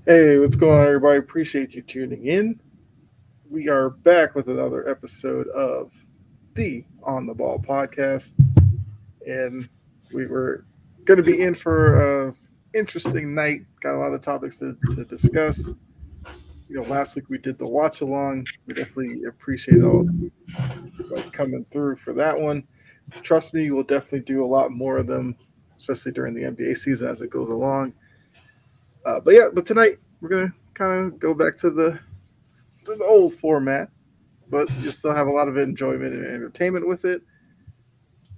Hey, what's going on, everybody? Appreciate you tuning in. We are back with another episode of the On the Ball podcast, and we were going to be in for a interesting night. Got a lot of topics to discuss. Last week we did the watch along. We definitely appreciate all coming through for that one. Trust me, we'll definitely do a lot more of them, especially during the NBA season as it goes along. But tonight we're gonna kind of go back to the old format, but you'll still have a lot of enjoyment and entertainment with it.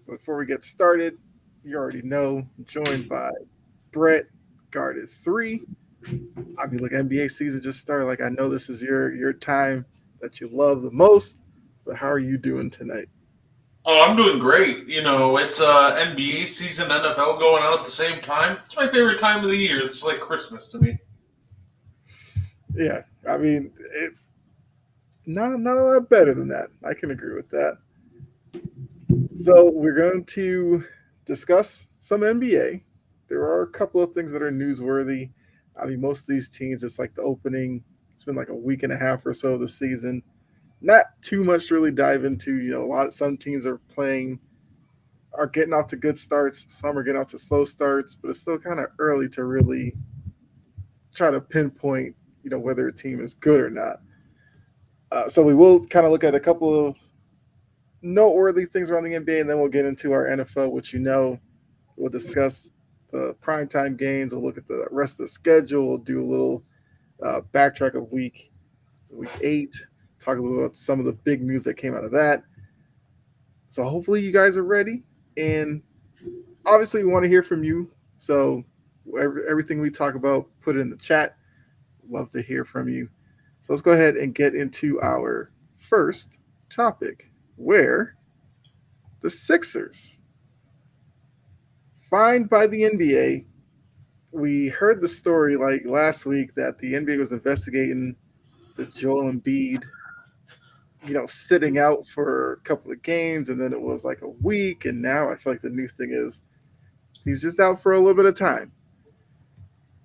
Before we get started, you already know, joined by Brett, guarded three. I mean, look, NBA season just started. Like, I know this is your time that you love the most, but how are you doing tonight? Oh, I'm doing great. It's NBA season, NFL going on at the same time. It's my favorite time of the year. It's like Christmas to me. Yeah, I mean, not a lot better than that. I can agree with that. So we're going to discuss some NBA. There are a couple of things that are newsworthy. I mean, most of these teams, it's like the opening. It's been like a week and a half or so of the season. Not too much to really dive into. Some teams are getting off to good starts. Some are getting off to slow starts, but it's still kind of early to really try to pinpoint, whether a team is good or not. So we will kind of look at a couple of noteworthy things around the NBA, and then we'll get into our NFL, which we'll discuss the primetime games. We'll look at the rest of the schedule. We'll do a little backtrack of week 8. Talk a little about some of the big news that came out of that. So hopefully you guys are ready, and obviously we want to hear from you. So everything we talk about, put it in the chat. Love to hear from you. So let's go ahead and get into our first topic, where the Sixers, fined by the NBA. We heard the story like last week that the NBA was investigating the Joel Embiid, sitting out for a couple of games, and then it was like a week, and now I feel like the new thing is he's just out for a little bit of time.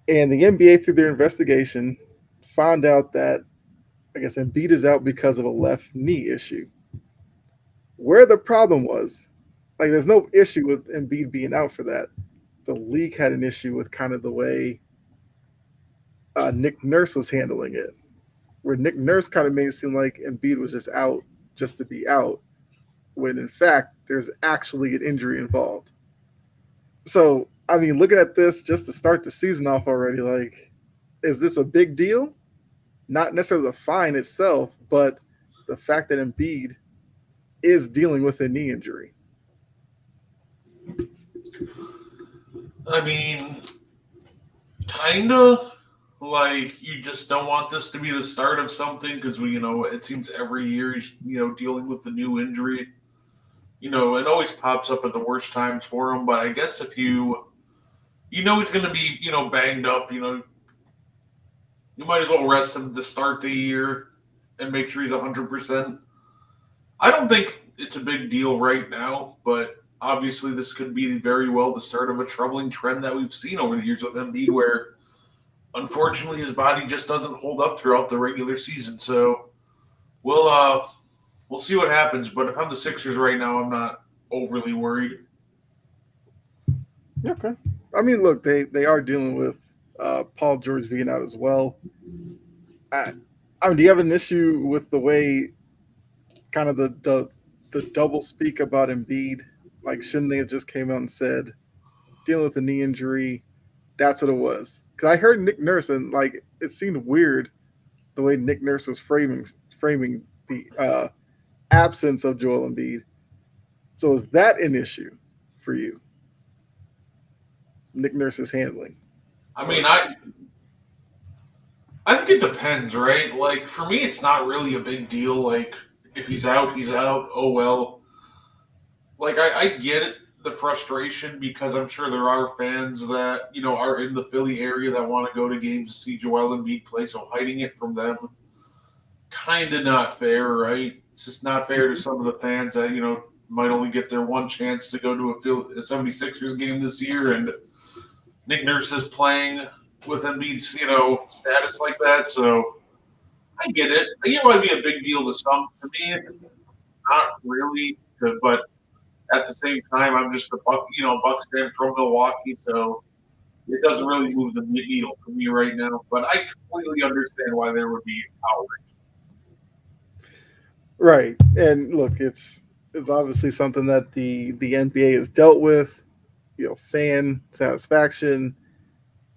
And the NBA, through their investigation, found out that I guess Embiid is out because of a left knee issue. Where the problem was, like, there's no issue with Embiid being out for that. The league had an issue with kind of the way Nick Nurse was handling it, where Nick Nurse kind of made it seem like Embiid was just out just to be out, when in fact there's actually an injury involved. So, I mean, looking at this just to start the season off already, like, is this a big deal? Not necessarily the fine itself, but the fact that Embiid is dealing with a knee injury. I mean, kinda. Like, you just don't want this to be the start of something because it seems every year he's, dealing with the new injury. It always pops up at the worst times for him. But I guess if he's going to be, banged up, you might as well rest him to start the year and make sure he's 100%. I don't think it's a big deal right now, but obviously this could be very well the start of a troubling trend that we've seen over the years with Embiid, where unfortunately his body just doesn't hold up throughout the regular season. So we'll see what happens. But if I'm the Sixers right now, I'm not overly worried. Okay. I mean, look, they are dealing with Paul George being out as well. I, I mean, do you have an issue with the way kind of the double speak about Embiid? Like, shouldn't they have just came out and said dealing with a knee injury? That's what it was. Because I heard Nick Nurse, and like it seemed weird the way Nick Nurse was framing the absence of Joel Embiid. So is that an issue for you? Nick Nurse's handling, I or mean, I think it depends, right? Like for me, it's not really a big deal. Like if he's out, he's out. Oh well. Like I get it, the frustration because I'm sure there are fans that are in the Philly area that want to go to games to see Joel Embiid play. So hiding it from them, kind of not fair, right? It's just not fair to some of the fans that might only get their one chance to go to a 76ers game this year, and Nick Nurse is playing. with Embiid's status like that. So I get it. I get why it'd be a big deal to some. To me, it's not really. But at the same time, I'm just a Bucks fan from Milwaukee, so it doesn't really move the needle for me right now. But I completely understand why there would be outrage. Right. And look, it's obviously something that the NBA has dealt with. Fan satisfaction,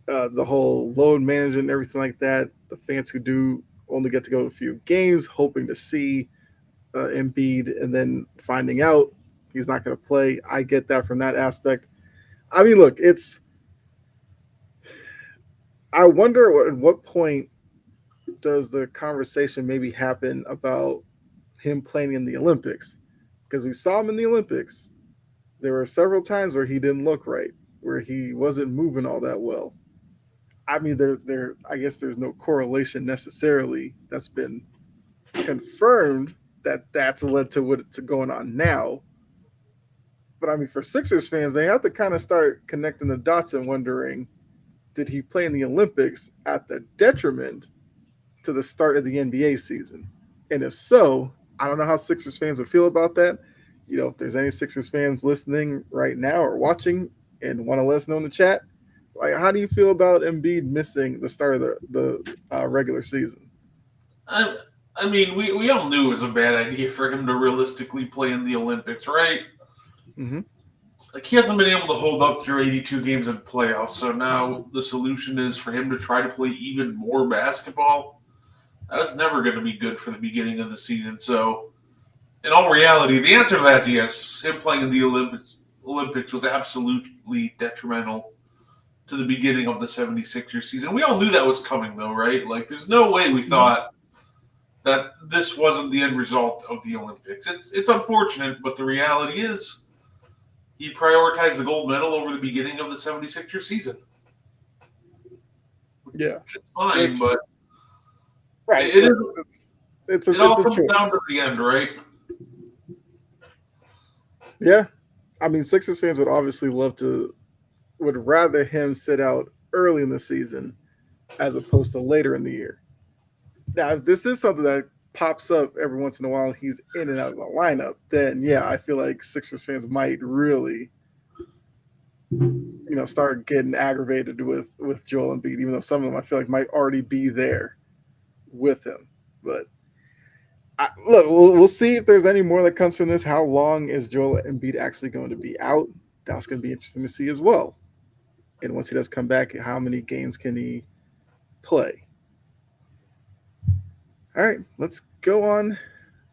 the whole load management, and everything like that. The fans who do only get to go to a few games, hoping to see Embiid, and then finding out he's not going to play. I get that from that aspect. I mean, look, it's. I wonder at what point does the conversation maybe happen about him playing in the Olympics? Because we saw him in the Olympics. There were several times where he didn't look right, where he wasn't moving all that well. I mean, I guess there's no correlation necessarily that's been confirmed that that's led to what's going on now. But I mean, for Sixers fans, they have to kind of start connecting the dots and wondering, did he play in the Olympics at the detriment to the start of the NBA season? And if so, I don't know how Sixers fans would feel about that. If there's any Sixers fans listening right now or watching and want to let us know in the chat, like, how do you feel about Embiid missing the start of the regular season? I mean, we all knew it was a bad idea for him to realistically play in the Olympics, right? Mm-hmm. Like, he hasn't been able to hold up through 82 games in playoffs, so now the solution is for him to try to play even more basketball. That's never going to be good for the beginning of the season. So, in all reality, the answer to that is yes. Him playing in the Olympics was absolutely detrimental to the beginning of the 76ers season. We all knew that was coming, though, right? Like, there's no way we thought that this wasn't the end result of the Olympics. It's unfortunate, but the reality is he prioritized the gold medal over the beginning of the 76ers season. Yeah. Which is fine, but right. It all comes choice. down to the end, right? Yeah. I mean, Sixers fans would rather him sit out early in the season as opposed to later in the year. Now, if this is something that pops up every once in a while, he's in and out of the lineup, then yeah, I feel like Sixers fans might really, start getting aggravated with Joel Embiid, even though some of them I feel like might already be there with him. But look, we'll see if there's any more that comes from this. How long is Joel Embiid actually going to be out? That's going to be interesting to see as well. And once he does come back, how many games can he play? All right, let's go on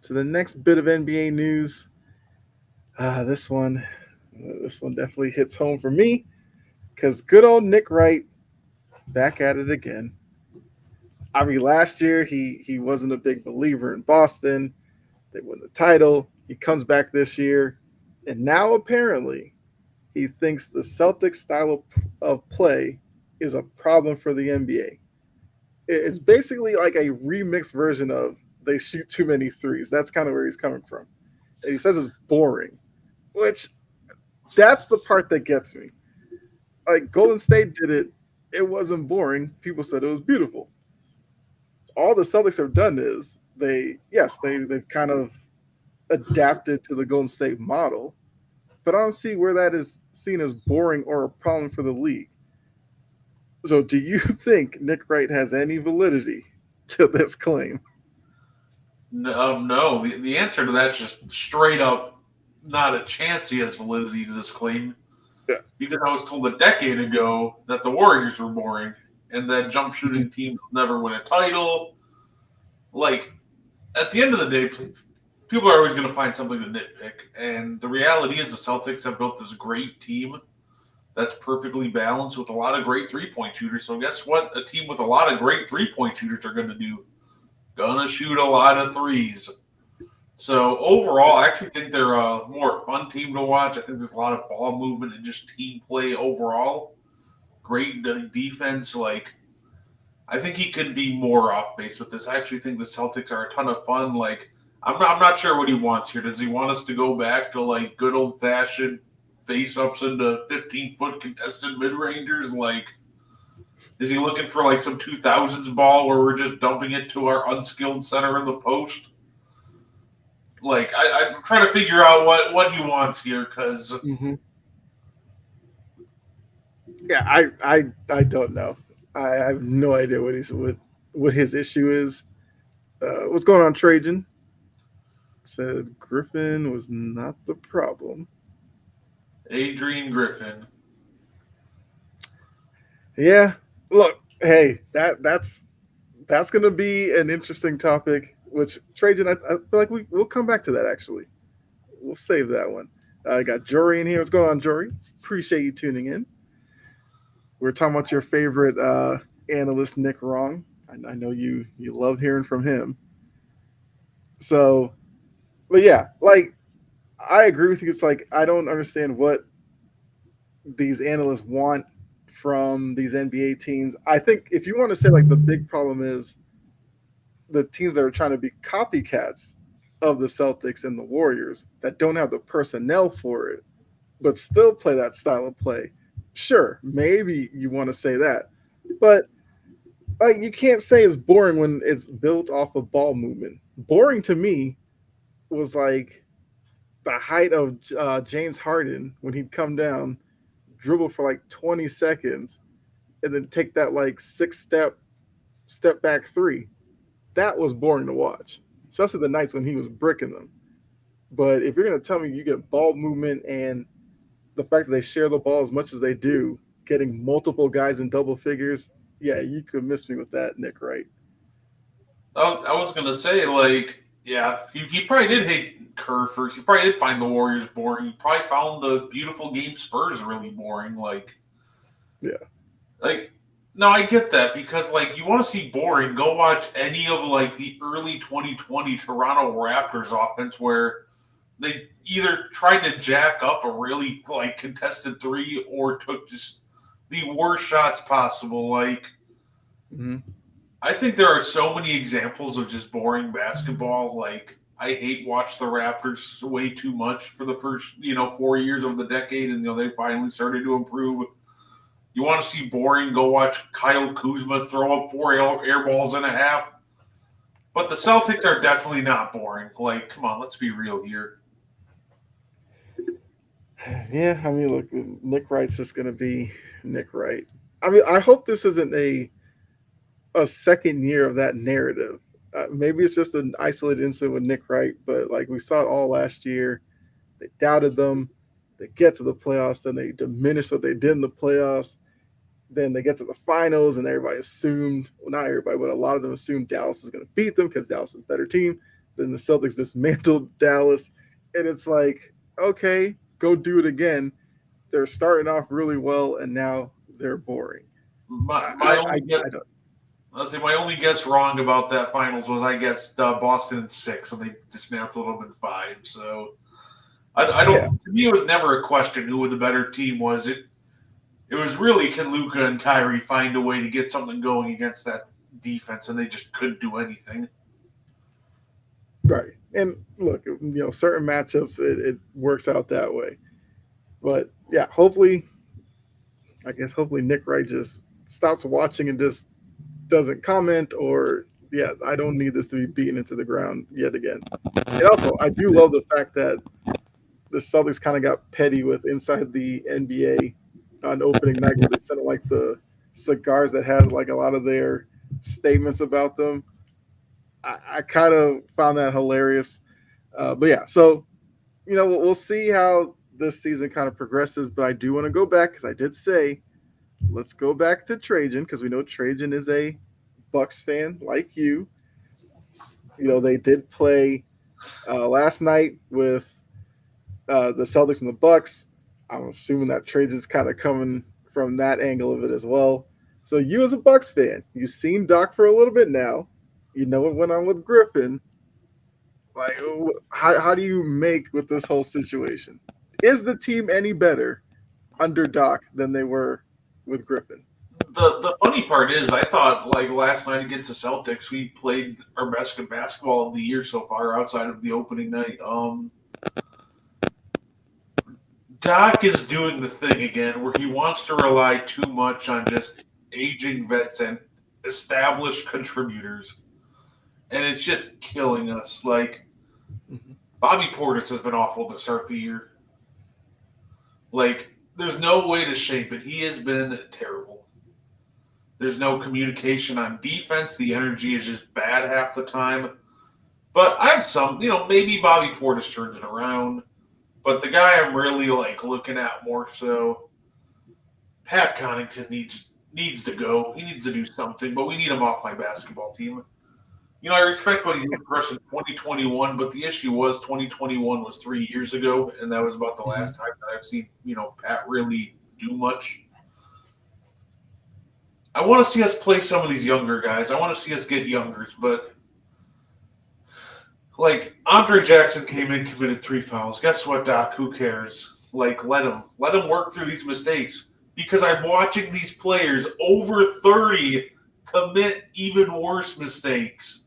to the next bit of NBA news. This one definitely hits home for me because good old Nick Wright back at it again. I mean, last year he wasn't a big believer in Boston. They won the title. He comes back this year, and now apparently he thinks the Celtics style of play is a problem for the NBA. It's basically like a remixed version of they shoot too many threes. That's kind of where he's coming from. And he says it's boring, which that's the part that gets me. Like Golden State did it. It wasn't boring. People said it was beautiful. All the Celtics have done is they've kind of adapted to the Golden State model, but I don't see where that is seen as boring or a problem for the league. So do you think Nick Wright has any validity to this claim? No. The answer to that's just straight up not a chance he has validity to this claim. Yeah. Because I was told a decade ago that the Warriors were boring and that jump shooting teams never win a title. Like, at the end of the day, people are always going to find something to nitpick. And the reality is the Celtics have built this great team that's perfectly balanced with a lot of great three-point shooters. So guess what? A team with a lot of great three-point shooters are going to do? Going to shoot a lot of threes. So overall, I actually think they're a more fun team to watch. I think there's a lot of ball movement and just team play overall. Great defense. Like, I think he could be more off base with this. I actually think the Celtics are a ton of fun. Like, I'm not sure what he wants here. Does he want us to go back to like good old fashioned face ups into 15-foot contested mid rangers? Like, Is he looking for like some 2000s ball where we're just dumping it to our unskilled center in the post? Like I'm trying to figure out what he wants here because Mm-hmm. Yeah, I don't know. I have no idea what his issue is. What's going on, Trajan? Said Griffin was not the problem. Adrian Griffin. Yeah, look, hey, that's gonna be an interesting topic. Which Trajan, I feel like we'll come back to that. Actually, we'll save that one. I got Jory in here. What's going on, Jory? Appreciate you tuning in. We're talking about your favorite analyst, Nick Wrong. I know you love hearing from him. So, but yeah, like I agree with you. It's like I don't understand what these analysts want from these NBA teams. I think if you want to say like the big problem is the teams that are trying to be copycats of the Celtics and the Warriors that don't have the personnel for it, but still play that style of play. Sure, maybe you want to say that, but like you can't say it's boring when it's built off of ball movement. Boring to me was like the height of James Harden when he'd come down, dribble for like 20 seconds, and then take that like step back three. That was boring to watch, especially the nights when he was bricking them. But if you're going to tell me you get ball movement and the fact that they share the ball as much as they do, getting multiple guys in double figures, yeah, you could miss me with that, Nick Wright. I was gonna say like yeah, he probably did hate Kerr first. He probably did find the Warriors boring. He probably found the beautiful game Spurs really boring. Yeah. Like no, I get that because like you want to see boring, go watch any of like the early 2020 Toronto Raptors offense where they either tried to jack up a really like contested three or took just the worst shots possible. Like Mm-hmm. I think there are so many examples of just boring basketball. Like I hate watch the Raptors way too much for the first 4 years of the decade, and they finally started to improve. You want to see boring? Go watch Kyle Kuzma throw up 4 air balls and a half. But the Celtics are definitely not boring. Like, come on, let's be real here. Yeah, I mean, look, Nick Wright's just going to be Nick Wright. I mean, I hope this isn't a second year of that narrative. Maybe it's just an isolated incident with Nick Wright, but like we saw it all last year. They doubted them. They get to the playoffs, then they diminish what they did in the playoffs. Then they get to the finals, and everybody assumed, well, not everybody, but a lot of them assumed Dallas was going to beat them because Dallas is a better team. Then the Celtics dismantled Dallas. And it's like, okay, go do it again. They're starting off really well, and now they're boring. My only guess, I don't. Let's say my only guess wrong about that finals was I guessed Boston in 6, and they dismantled them in 5. So I don't. Yeah, To me, it was never a question who the better team was. It was really can Luka and Kyrie find a way to get something going against that defense, and they just couldn't do anything. right. And look, certain matchups it works out that way. But yeah, hopefully Nick Wright just stops watching and just doesn't comment, or yeah, I don't need this to be beaten into the ground yet again. And also, I do love the fact that the Celtics kind of got petty with inside the NBA on opening night where they sent like the cigars that had like a lot of their statements about them. I kind of found that hilarious. But yeah, so we'll see how this season kind of progresses. But I do want to go back because I did say let's go back to Trajan because we know Trajan is a Bucks fan like you. They did play last night with the Celtics and the Bucks. I'm assuming that Trajan's kind of coming from that angle of it as well. So you as a Bucks fan, you've seen Doc for a little bit now. You know what went on with Griffin. Like, how do you make with this whole situation? Is the team any better under Doc than they were with Griffin? The funny part is, I thought like last night against the Celtics, we played our best basketball of the year so far, outside of the opening night. Doc is doing the thing again where he wants to rely too much on just aging vets and established contributors. And it's just killing us. Like, Bobby Portis has been awful to start the year. Like, there's no way to shape it. He has been terrible. There's no communication on defense. The energy is just bad half the time. But I have some, maybe Bobby Portis turns it around. But the guy I'm really looking at more so, Pat Connaughton needs to go. He needs to do something, but we need him off my basketball team. I respect what he did for us in 2021, but the issue was 2021 was 3 years ago, and that was about the last time that I've seen, Pat really do much. I want to see us play some of these younger guys. I want to see us get youngers, but Andre Jackson came in, committed 3 fouls. Guess what, Doc? Who cares? Let him work through these mistakes, because I'm watching these players over 30 commit even worse mistakes.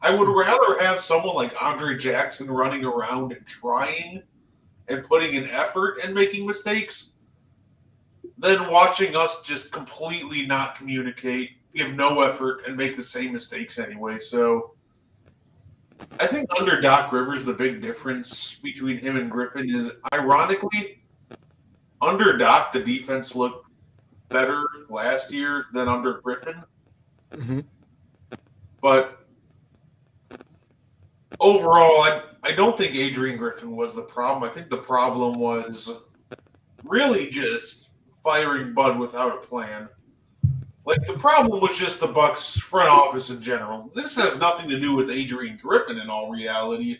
I would rather have someone like Andre Jackson running around and trying and putting in effort and making mistakes than watching us just completely not communicate, give no effort, and make the same mistakes anyway. So I think under Doc Rivers, the big difference between him and Griffin is, ironically, under Doc, the defense looked better last year than under Griffin. Mm-hmm. But overall, I don't think Adrian Griffin was the problem. I think the problem was really just firing Bud without a plan. The problem was just the Bucks front office in general. This has nothing to do with Adrian Griffin in all reality.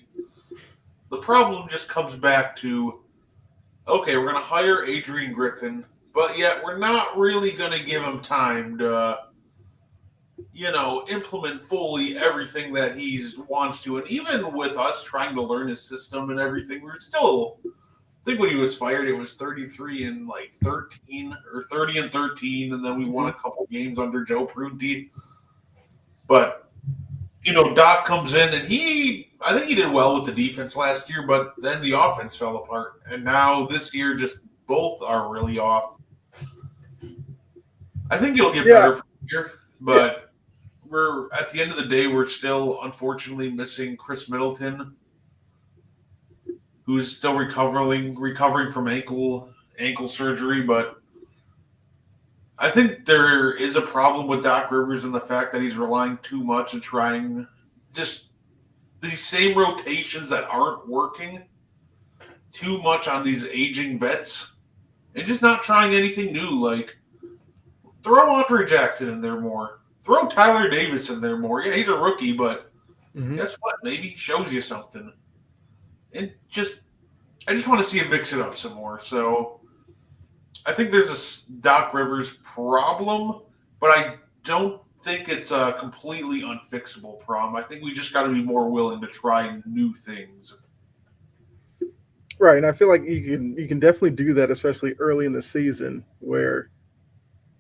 The problem just comes back to, okay, we're going to hire Adrian Griffin, but yet we're not really going to give him time to implement fully everything that he wants to. And even with us trying to learn his system and everything, we're still, I think when he was fired, it was 33 and 13 or 30 and 13. And then we won a couple games under Joe Prunty. But, Doc comes in and I think he did well with the defense last year, but then the offense fell apart. And now this year, just both are really off. I think it'll get better from here, but we're at the end of the day, we're still unfortunately missing Chris Middleton, who's still recovering from ankle surgery. But I think there is a problem with Doc Rivers in the fact that he's relying too much and trying just these same rotations that aren't working too much on these aging vets and just not trying anything new. Throw Andre Jackson in there more. Throw Tyler Davis in there more. Yeah, he's a rookie, but guess what? Maybe he shows you something. And I just want to see him mix it up some more. So I think there's a Doc Rivers problem, but I don't think it's a completely unfixable problem. I think we just got to be more willing to try new things. Right, and I feel like you can definitely do that, especially early in the season, where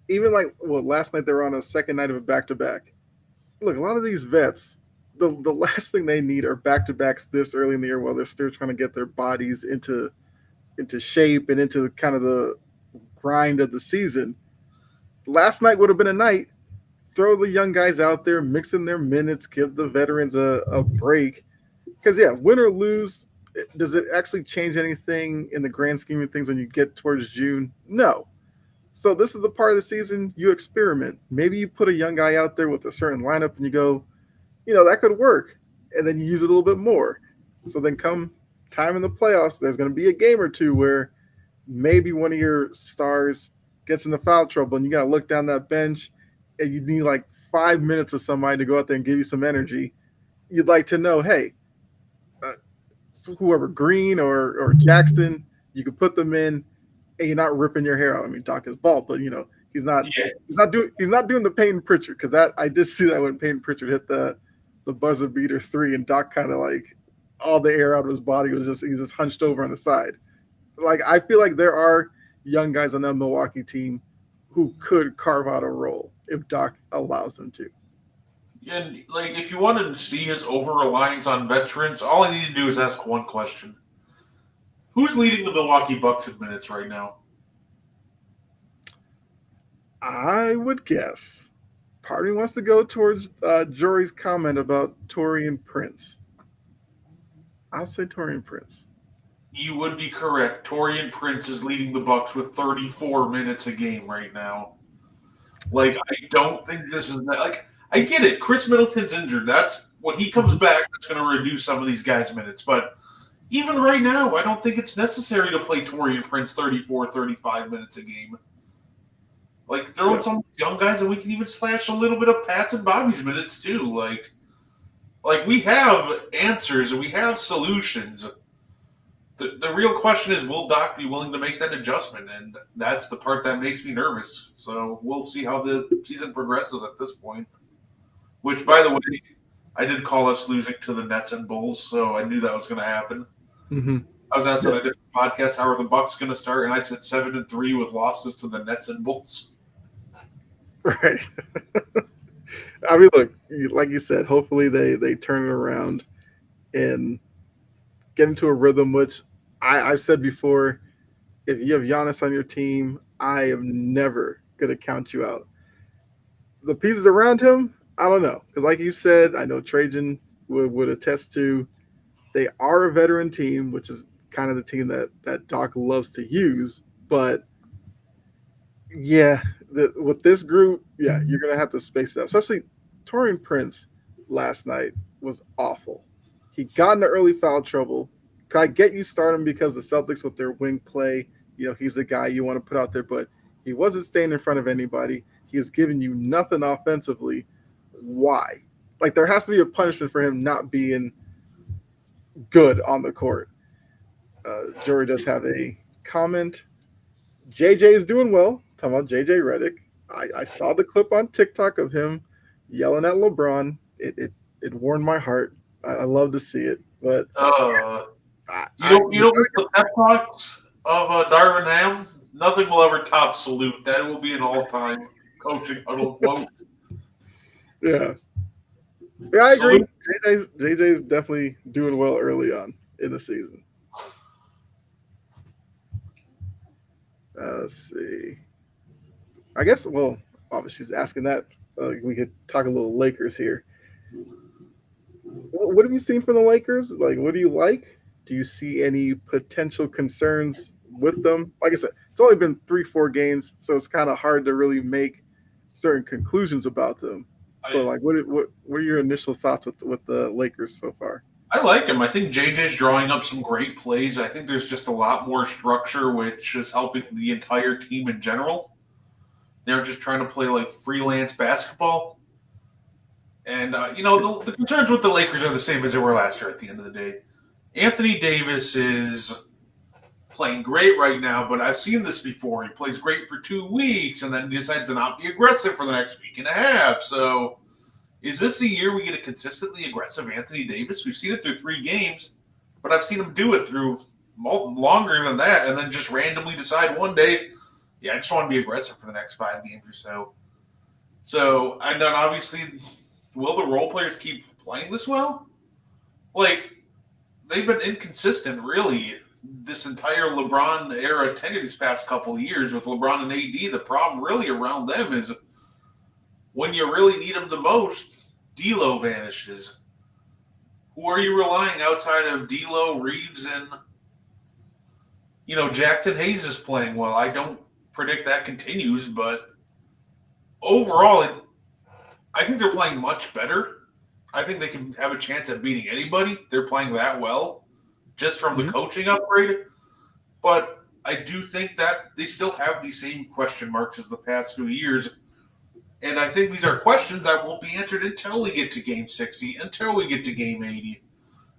even last night they were on a second night of a back-to-back. Look, a lot of these vets, the last thing they need are back-to-backs this early in the year while they're still trying to get their bodies into shape and into kind of the grind of the season. Last night would have been a night. Throw the young guys out there, mix in their minutes, give the veterans a break. Because, win or lose, does it actually change anything in the grand scheme of things when you get towards June? No. So this is the part of the season you experiment. Maybe you put a young guy out there with a certain lineup and you go, that could work. And then you use it a little bit more. So then come time in the playoffs, there's going to be a game or two where maybe one of your stars gets into foul trouble and you got to look down that bench and you need 5 minutes of somebody to go out there and give you some energy. You'd like to know, hey, whoever, Green or Jackson, you could put them in and you're not ripping your hair out. I mean, Doc is bald, but he's not doing the Peyton Pritchard, because I did see that when Peyton Pritchard hit the buzzer beater 3 and Doc kind of all the air out of his body he was just hunched over on the side. I feel like there are young guys on that Milwaukee team who could carve out a role if Doc allows them to. And if you want to see his over-reliance on veterans, all I need to do is ask one question. Who's leading the Milwaukee Bucks in minutes right now? I would guess part of me wants to go towards Jory's comment about Torian Prince. I'll say Torian Prince. You would be correct. Torian Prince is leading the Bucks with 34 minutes a game right now. Like, I don't think this is like I get it. Chris Middleton's injured. That's when he comes back, that's going to reduce some of these guys' minutes. But even right now, I don't think it's necessary to play Torian Prince 34, 35 minutes a game. Like, throw in some young guys, and we can even slash a little bit of Pat's and Bobby's minutes too. Like we have answers and we have solutions. The real question is, will Doc be willing to make that adjustment? And that's the part that makes me nervous. So we'll see how the season progresses at this point. Which, by the way, I did call us losing to the Nets and Bulls, so I knew that was going to happen. Mm-hmm. I was asked on a different podcast, how are the Bucks going to start? And I said 7-3 with losses to the Nets and Bulls. Right. I mean, look, like you said, hopefully they turn it around and get into a rhythm, which I've said before, if you have Giannis on your team, I am never going to count you out. The pieces around him, I don't know. Because like you said, I know Trajan would attest to, they are a veteran team, which is kind of the team that Doc loves to use. But, yeah, with this group, yeah, you're going to have to space it out. Especially Torian Prince last night was awful. He got into early foul trouble. I get you start him because the Celtics with their wing play, he's the guy you want to put out there, but he wasn't staying in front of anybody. He was giving you nothing offensively. Why? Like, there has to be a punishment for him not being good on the court. Jory does have a comment. JJ is doing well. Talking about JJ Redick. I saw the clip on TikTok of him yelling at LeBron. It warmed my heart. I love to see it, but you know the pep talks of Darvin Ham. Nothing will ever top salute. That will be an all-time coaching huddle quote. Yeah, I agree. JJ's definitely doing well early on in the season. Let's see. I guess. Well, obviously, she's asking that. We could talk a little Lakers here. What have you seen from the Lakers? Like, what do you like? Do you see any potential concerns with them? Like I said, it's only been 3-4 games, so it's kind of hard to really make certain conclusions about them. But like, what are your initial thoughts with the Lakers so far? I like him. I think JJ's drawing up some great plays. I think there's just a lot more structure, which is helping the entire team in general. They're just trying to play like freelance basketball. And, the concerns with the Lakers are the same as they were last year at the end of the day. Anthony Davis is playing great right now, but I've seen this before. He plays great for 2 weeks and then decides to not be aggressive for the next week and a half. So is this the year we get a consistently aggressive Anthony Davis? We've seen it through 3 games, but I've seen him do it through longer than that and then just randomly decide one day, yeah, I just want to be aggressive for the next 5 games or so. So, and then obviously, will the role players keep playing this well? Like, they've been inconsistent, really, this entire LeBron era tenure these past couple of years with LeBron and AD. The problem really around them is when you really need them the most, D'Lo vanishes. Who are you relying outside of D'Lo, Reeves, and Jackson Hayes is playing well? I don't predict that continues, but overall, I think they're playing much better. I think they can have a chance at beating anybody. They're playing that well just from the coaching upgrade. But I do think that they still have the same question marks as the past few years. And I think these are questions that won't be answered until we get to Game 60, until we get to Game 80.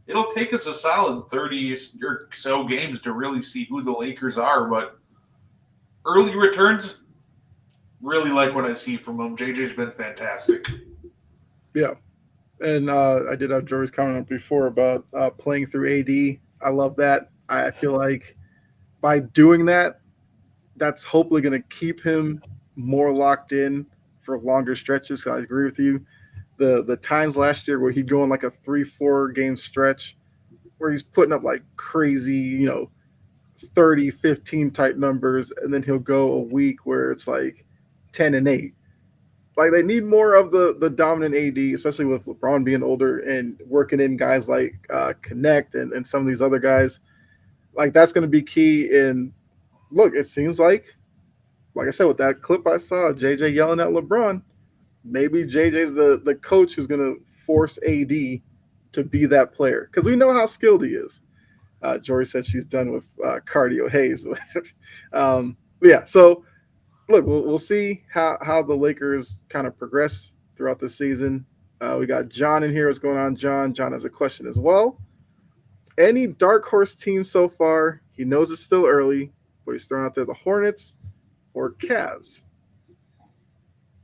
It'll take us a solid 30 or so games to really see who the Lakers are. But early returns, really like what I see from them. JJ's been fantastic. Yeah. And I did have Jory's comment before about playing through AD. I love that. I feel like by doing that, that's hopefully going to keep him more locked in for longer stretches. So I agree with you. The times last year where he'd go on like a 3-4 game stretch where he's putting up like crazy, 30, 15 type numbers, and then he'll go a week where it's like 10-8. Like they need more of the dominant AD, especially with LeBron being older and working in guys like Connect and some of these other guys. Like that's going to be key. And look, it seems like I said, with that clip I saw, JJ yelling at LeBron, maybe JJ's the coach who's going to force AD to be that player because we know how skilled he is. Jory said she's done with cardio haze. But yeah, so look, we'll see how the Lakers kind of progress throughout the season. We got John in here. What's going on, John? John has a question as well. Any dark horse team so far? He knows it's still early, but he's throwing out there the Hornets or Cavs.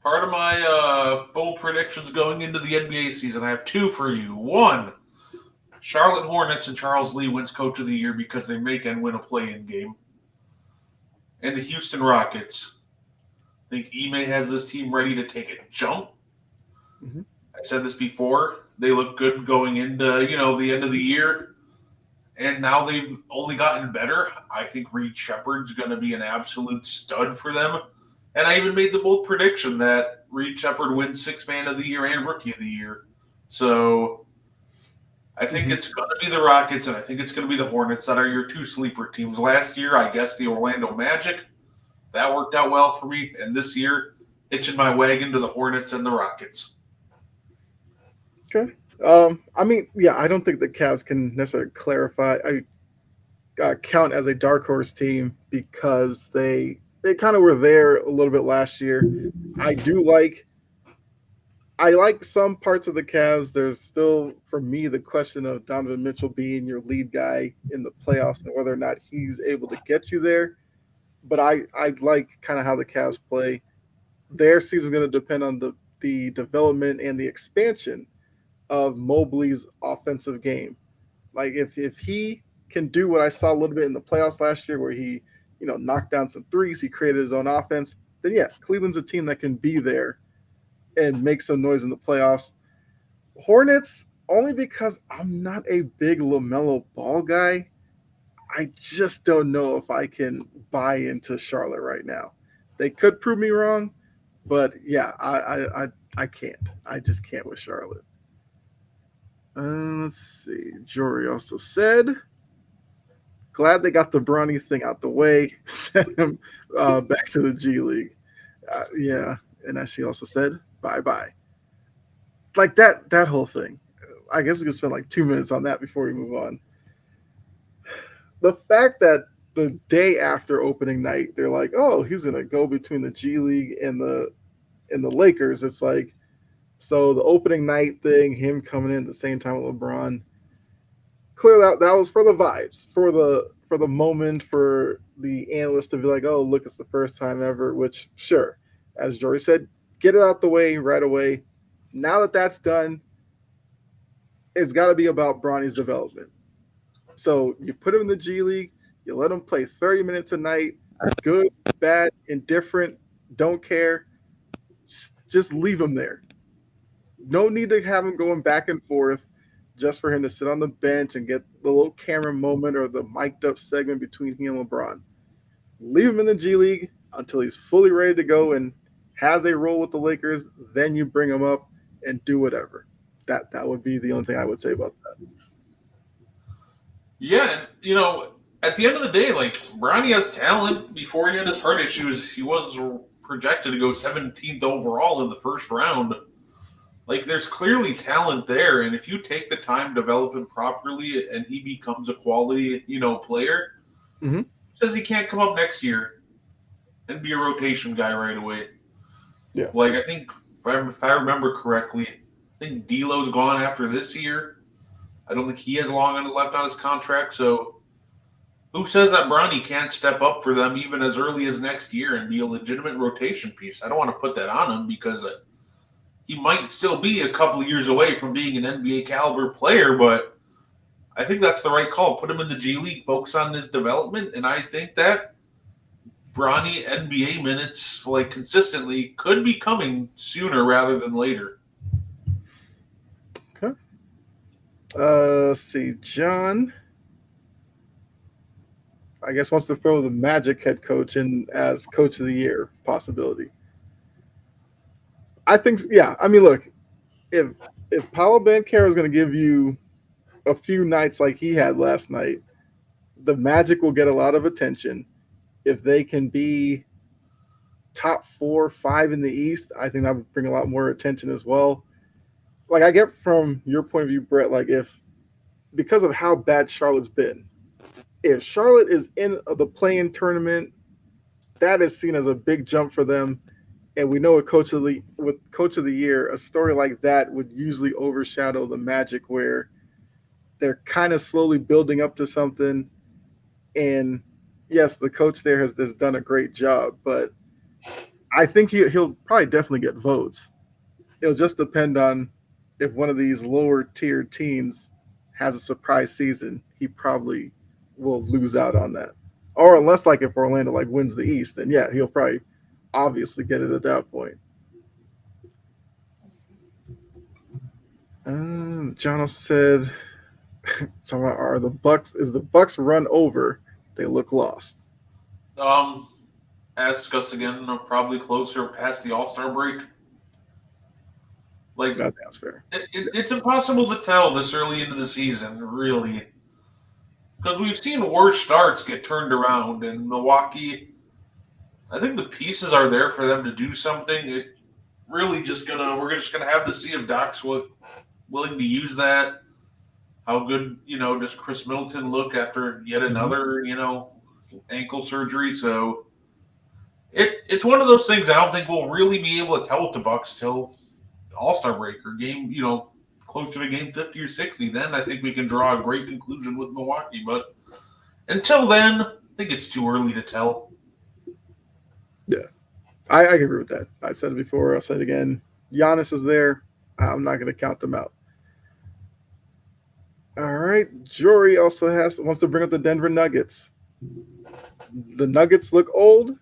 Part of my bold predictions going into the NBA season, I have two for you. One, Charlotte Hornets and Charles Lee wins Coach of the Year because they make and win a play-in game. And the Houston Rockets. I think Ime has this team ready to take a jump. Mm-hmm. I said this before. They look good going into, the end of the year. And now they've only gotten better. I think Reed Shepherd's going to be an absolute stud for them. And I even made the bold prediction that Reed Shepherd wins Sixth Man of the Year and Rookie of the Year. So I think it's going to be the Rockets and I think it's going to be the Hornets that are your two sleeper teams. Last year, I guess the Orlando Magic. That worked out well for me. And this year, hitching my wagon to the Hornets and the Rockets. Okay. I don't think the Cavs can necessarily count as a dark horse team because they kind of were there a little bit last year. I like some parts of the Cavs. There's still, for me, the question of Donovan Mitchell being your lead guy in the playoffs and whether or not he's able to get you there. But I like kind of how the Cavs play. Their season is going to depend on the development and the expansion of Mobley's offensive game. Like if he can do what I saw a little bit in the playoffs last year where he, knocked down some threes, he created his own offense, then yeah, Cleveland's a team that can be there and make some noise in the playoffs. Hornets, only because I'm not a big LaMelo Ball guy. I just don't know if I can buy into Charlotte right now. They could prove me wrong, but yeah, I can't. I just can't with Charlotte. Let's see. Jory also said, glad they got the Bronny thing out the way. Send him back to the G League. Yeah, and as she also said, bye-bye. Like that whole thing. I guess we could spend like 2 minutes on that before we move on. The fact that the day after opening night, they're like, oh, he's going to go between the G League and the Lakers. It's like, so the opening night thing, him coming in at the same time with LeBron, clearly that was for the vibes, for the moment, for the analysts to be like, oh, look, it's the first time ever, which, sure, as Jory said, get it out the way right away. Now that that's done, it's got to be about Bronny's development. So you put him in the G League, you let him play 30 minutes a night, good, bad, indifferent, don't care. Just leave him there. No need to have him going back and forth just for him to sit on the bench and get the little camera moment or the mic'd up segment between he and LeBron. Leave him in the G League until he's fully ready to go and has a role with the Lakers. Then you bring him up and do whatever. That would be the only thing I would say about that. Yeah, at the end of the day, like, Bronny has talent. Before he had his heart issues, he was projected to go 17th overall in the first round. Like, there's clearly talent there, and if you take the time to develop him properly and he becomes a quality, player, says he can't come up next year and be a rotation guy right away. Yeah. Like, I think, if I remember correctly, I think D'Lo's gone after this year. I don't think he has long left on his contract, so who says that Bronny can't step up for them even as early as next year and be a legitimate rotation piece? I don't want to put that on him because he might still be a couple of years away from being an NBA caliber player, but I think that's the right call. Put him in the G League, focus on his development, and I think that Bronny NBA minutes, like, consistently could be coming sooner rather than later. Okay. Let's see. John, I guess, wants to throw the Magic head coach in as Coach of the Year possibility. I think, yeah. I mean, look, if Paolo Banchero is going to give you a few nights like he had last night, the Magic will get a lot of attention. If they can be top 4, 5 in the East, I think that would bring a lot more attention as well. Like I get from your point of view, Brett, like if because of how bad Charlotte's been, if Charlotte is in the play-in tournament, that is seen as a big jump for them. And we know with Coach of the Year, a story like that would usually overshadow the Magic, where they're kind of slowly building up to something. And yes, the coach there has done a great job, but I think he'll probably definitely get votes. It'll just depend on if one of these lower tier teams has a surprise season. He probably will lose out on that, or unless like if Orlando like wins the East, then yeah, he'll probably obviously get it at that point. John also said, "So are the Bucks? Is the Bucks run over? They look lost." Um, ask us again, probably closer past the All Star break. Like That's fair. it's impossible to tell this early into the season, really, because we've seen worse starts get turned around. And Milwaukee, I think the pieces are there for them to do something. It really we're just gonna have to see if Doc's willing to use that. How good does Chris Middleton look after yet another ankle surgery? So it's one of those things I don't think we'll really be able to tell with the Bucks till All Star break or game, closer to game 50 or 60. Then I think we can draw a great conclusion with Milwaukee. But until then, I think it's too early to tell. Yeah, I agree with that. I said it before. I'll say it again. Giannis is there. I'm not going to count them out. All right. Jory also wants to bring up the Denver Nuggets. The Nuggets look old,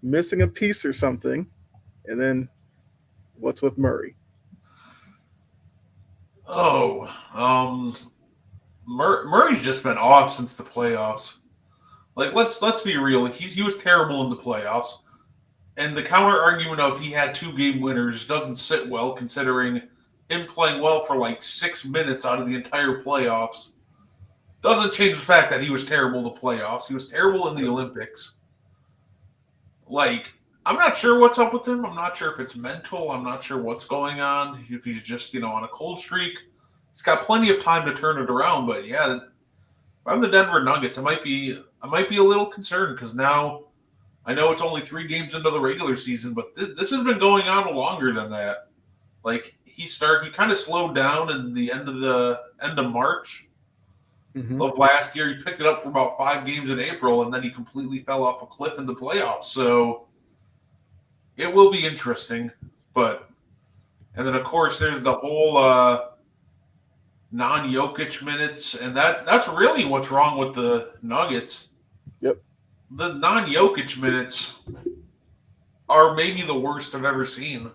missing a piece or something. And then what's with Murray? Oh, Murray's just been off since the playoffs. Like let's be real. He was terrible in the playoffs. And the counter argument of he had 2 game winners doesn't sit well considering him playing well for like 6 minutes out of the entire playoffs. Doesn't change the fact that he was terrible in the playoffs. He was terrible in the Olympics. Like, I'm not sure what's up with him. I'm not sure if it's mental. I'm not sure what's going on. If he's just, on a cold streak. He's got plenty of time to turn it around. But yeah, if I'm the Denver Nuggets, I might be a little concerned because now I know it's only 3 games into the regular season, but this has been going on longer than that. Like he kind of slowed down in the end of March of last year. He picked it up for about 5 games in April, and then he completely fell off a cliff in the playoffs. So it will be interesting. And then of course there's the whole non-Jokic minutes, and that's really what's wrong with the Nuggets. Yep. The non-Jokic minutes are maybe the worst I've ever seen.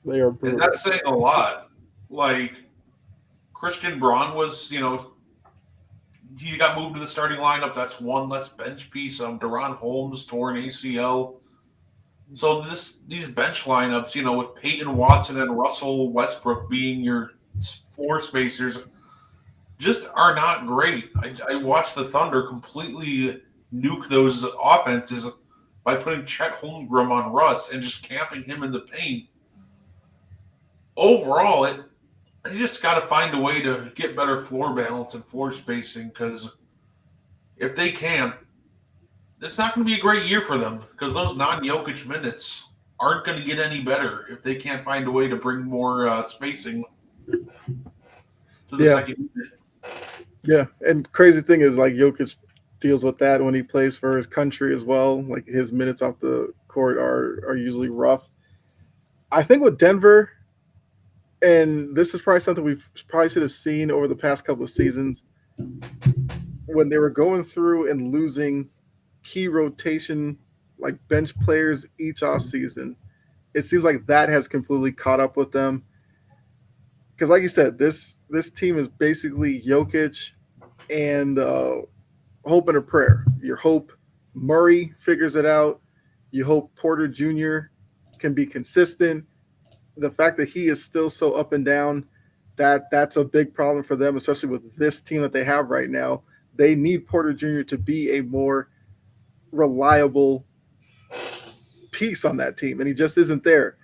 They are brutal. And that's saying a lot. Like, Christian Braun was, he got moved to the starting lineup. That's one less bench piece. Deron Holmes tore an ACL. So these bench lineups, with Peyton Watson and Russell Westbrook being your floor spacers, just are not great. I watched the Thunder completely nuke those offenses by putting Chet Holmgren on Russ and just camping him in the paint. Overall, they just got to find a way to get better floor balance and floor spacing, because if they can't, it's not going to be a great year for them, because those non-Jokic minutes aren't going to get any better if they can't find a way to bring more spacing to the second unit. Yeah, and crazy thing is, like, Jokic deals with that when he plays for his country as well. Like, his minutes off the court are usually rough. I think with Denver, and this is probably something we probably should have seen over the past couple of seasons, when they were going through and losing key rotation, like bench players each off season, it seems like that has completely caught up with them. Because, like you said, this team is basically Jokic and hope and a prayer. You hope Murray figures it out. You hope Porter Jr. can be consistent, the fact that he is still so up and down, that's a big problem for them, especially with this team that they have right now. They need Porter Jr. to be a more reliable piece on that team, and he just isn't there.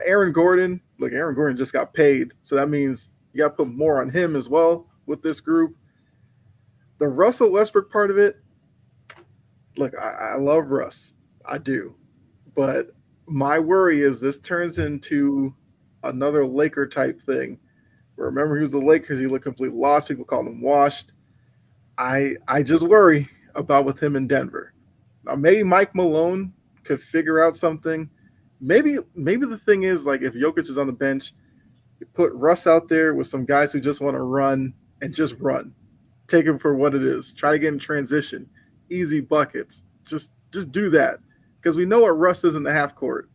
Aaron Gordon, look, Aaron Gordon just got paid, so that means you got to put more on him as well with this group. The Russell Westbrook part of it, look, I love Russ, I do, but my worry is this turns into another Laker type thing. Remember, he was the Lakers. He looked completely lost. People called him washed. I just worry about with him in Denver. Now, maybe Mike Malone could figure out something. Maybe the thing is, like, if Jokic is on the bench, you put Russ out there with some guys who just want to run and just run. Take him for what it is. Try to get in transition. Easy buckets. Just do that. Because we know what Russ is in the half court.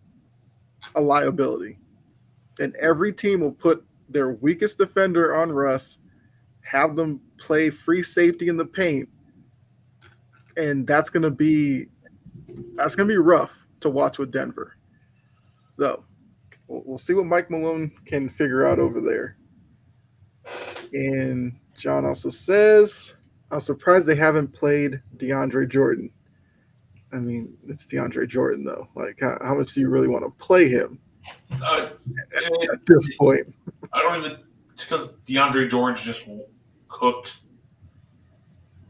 A liability. And every team will put their weakest defender on Russ, have them play free safety in the paint, and that's gonna be rough to watch with Denver. So we'll see what Mike Malone can figure out over there. And John also says, I'm surprised they haven't played DeAndre Jordan. I mean, it's DeAndre Jordan, though. Like, how much do you really want to play him at this point? I don't even – it's because DeAndre Jordan's just cooked.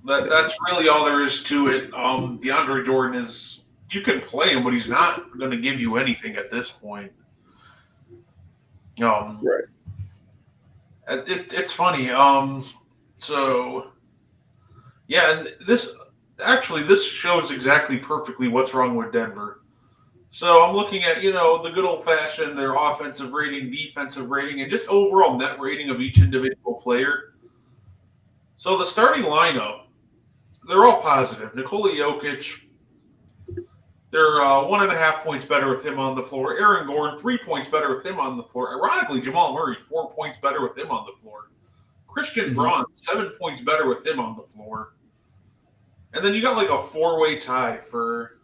That's really all there is to it. DeAndre Jordan is – you can play him, but he's not going to give you anything at this point. Right. It's funny. So, yeah, and this shows exactly perfectly what's wrong with Denver. So I'm looking at, the good old-fashioned, their offensive rating, defensive rating, and just overall net rating of each individual player. So the starting lineup, they're all positive. Nikola Jokic, they're 1.5 points better with him on the floor. Aaron Gordon, 3 points better with him on the floor. Ironically, Jamal Murray, 4 points better with him on the floor. Christian Braun, 7 points better with him on the floor. And then you got like a 4-way tie for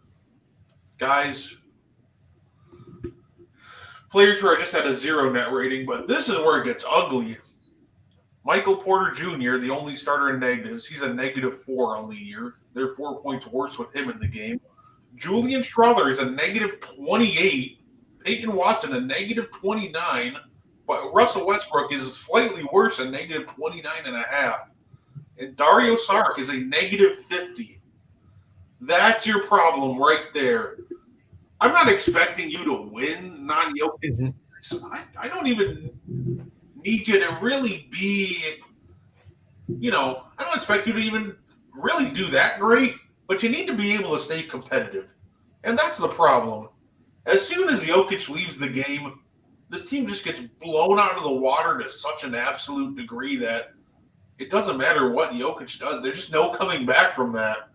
guys, players who are just at a 0 net rating, but this is where it gets ugly. Michael Porter Jr., the only starter in negatives, he's a -4 on the year. They're 4 points worse with him in the game. Julian Strawther is a -28. Peyton Watson, a -29. But Russell Westbrook is slightly worse, a -29.5. And Dario Saric is a -50. That's your problem right there. I'm not expecting you to win non-Jokic. I don't even need you to really be, I don't expect you to even really do that great, but you need to be able to stay competitive. And that's the problem. As soon as Jokic leaves the game, this team just gets blown out of the water to such an absolute degree that it doesn't matter what Jokic does. There's just no coming back from that.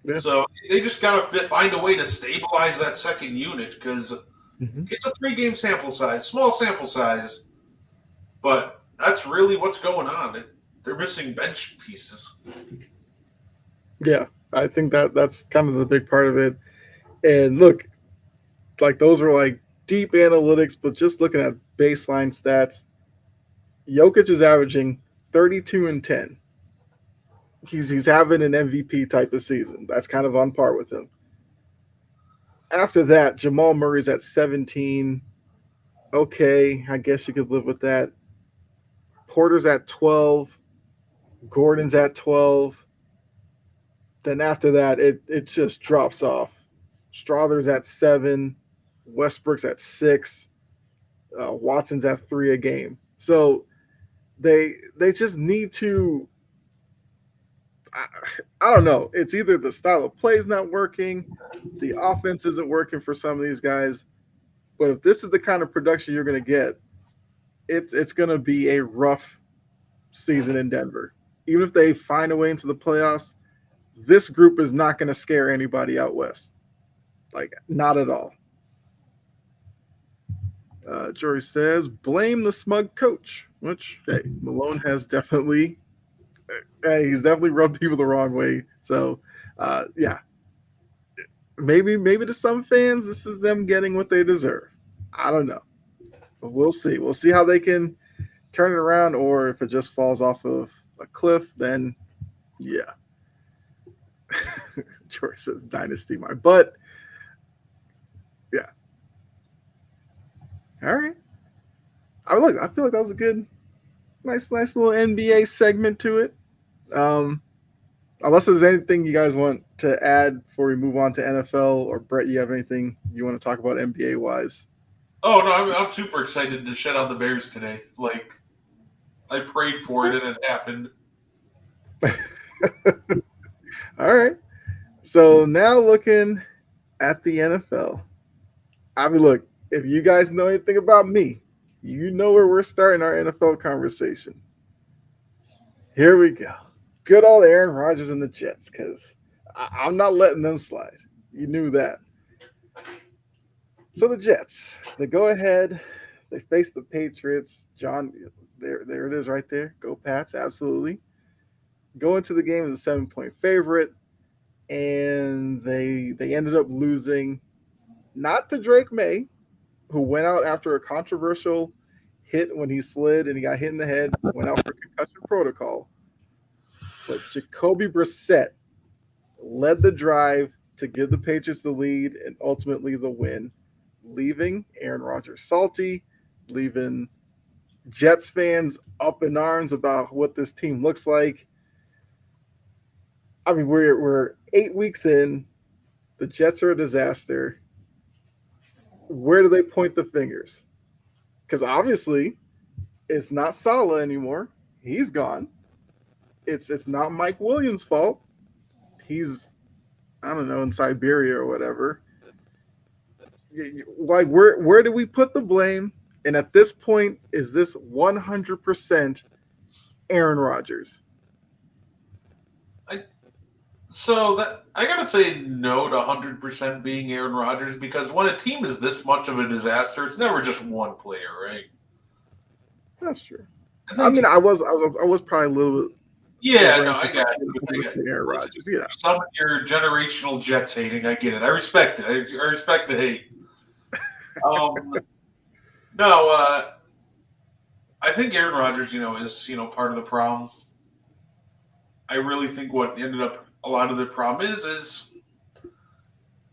Yeah. So they just got to find a way to stabilize that second unit because it's a 3-game sample size, small sample size, but that's really what's going on. They're missing bench pieces. Yeah, I think that's kind of the big part of it. And look, like those are like deep analytics, but just looking at baseline stats, Jokic is averaging 32 and 10. He's having an MVP type of season. That's kind of on par with him. After that, Jamal Murray's at 17. Okay, I guess you could live with that. Porter's at 12. Gordon's at 12. Then after that, it just drops off. Strawther's at 7. Westbrook's at 6. Watson's at 3 a game. So they just need to. I don't know. It's either the style of play is not working, the offense isn't working for some of these guys. But if this is the kind of production you're going to get, it's going to be a rough season in Denver. Even if they find a way into the playoffs, this group is not going to scare anybody out west. Like, not at all. Jory says, blame the smug coach, which, hey, Malone has definitely – he's definitely rubbed people the wrong way. So, yeah. Maybe to some fans, this is them getting what they deserve. I don't know, but we'll see. We'll see how they can turn it around, or if it just falls off of a cliff, then yeah. George says dynasty my butt. Yeah. All right. I feel like that was a good, nice little NBA segment to it. Um, unless there's anything you guys want to add before we move on to NFL, or Brett, you have anything you want to talk about NBA wise? Oh no, I'm super excited to shut out the Bears today. Like I prayed for it and it happened. All right. So now looking at the NFL. I mean, look, if you guys know anything about me, you know where we're starting our NFL conversation. Here we go. Good old Aaron Rodgers and the Jets, because I'm not letting them slide. You knew that. So the Jets, they go ahead, they face the Patriots. John, there it is right there. Go Pats, absolutely. Go into the game as a 7-point favorite, and they ended up losing, not to Drake May, who went out after a controversial hit when he slid and he got hit in the head, went out for concussion protocol. But Jacoby Brissett led the drive to give the Patriots the lead and ultimately the win, leaving Aaron Rodgers salty, leaving Jets fans up in arms about what this team looks like. I mean, we're 8 weeks in. The Jets are a disaster. Where do they point the fingers? Because obviously, it's not Salah anymore. He's gone. It's not Mike Williams' fault. He's, I don't know, in Siberia or whatever. Like, where do we put the blame? And at this point, is this 100% Aaron Rodgers? So that I gotta say no to 100% being Aaron Rodgers, because when a team is this much of a disaster, it's never just one player, right? That's true. I mean, I was probably a little bit. Yeah, no, I got you. Aaron Rodgers, yeah. Some of your generational Jets hating, I get it. I respect it. I respect the hate. No, I think Aaron Rodgers, is part of the problem. I really think what ended up a lot of the problem is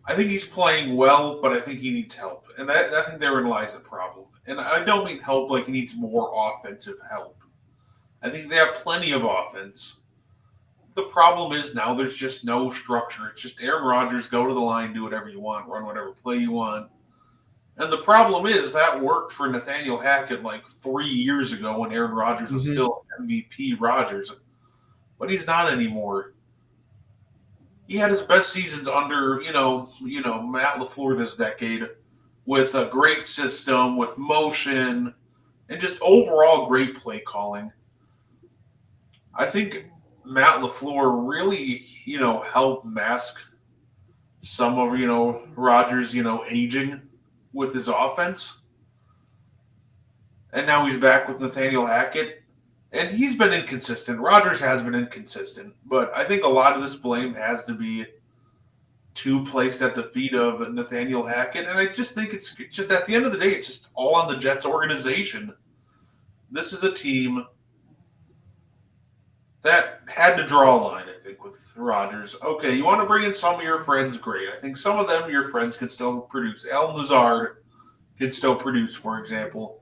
I think he's playing well, but I think he needs help, and I think therein lies the problem. And I don't mean help like he needs more offensive help. I think they have plenty of offense. The problem is now there's just no structure. It's just Aaron Rodgers, go to the line, do whatever you want, run whatever play you want. And the problem is that worked for Nathaniel Hackett like 3 years ago when Aaron Rodgers was still MVP Rodgers. But he's not anymore. He had his best seasons under, Matt LaFleur this decade, with a great system, with motion, and just overall great play calling. I think Matt LaFleur really, helped mask some of, Rodgers, aging with his offense. And now he's back with Nathaniel Hackett. And he's been inconsistent. Rodgers has been inconsistent. But I think a lot of this blame has to be placed at the feet of Nathaniel Hackett. And I just think it's just at the end of the day, it's just all on the Jets organization. This is a team that had to draw a line, I think, with Rodgers. Okay, you want to bring in some of your friends, great. I think some of them, your friends, can still produce. Allen Lazard can still produce, for example.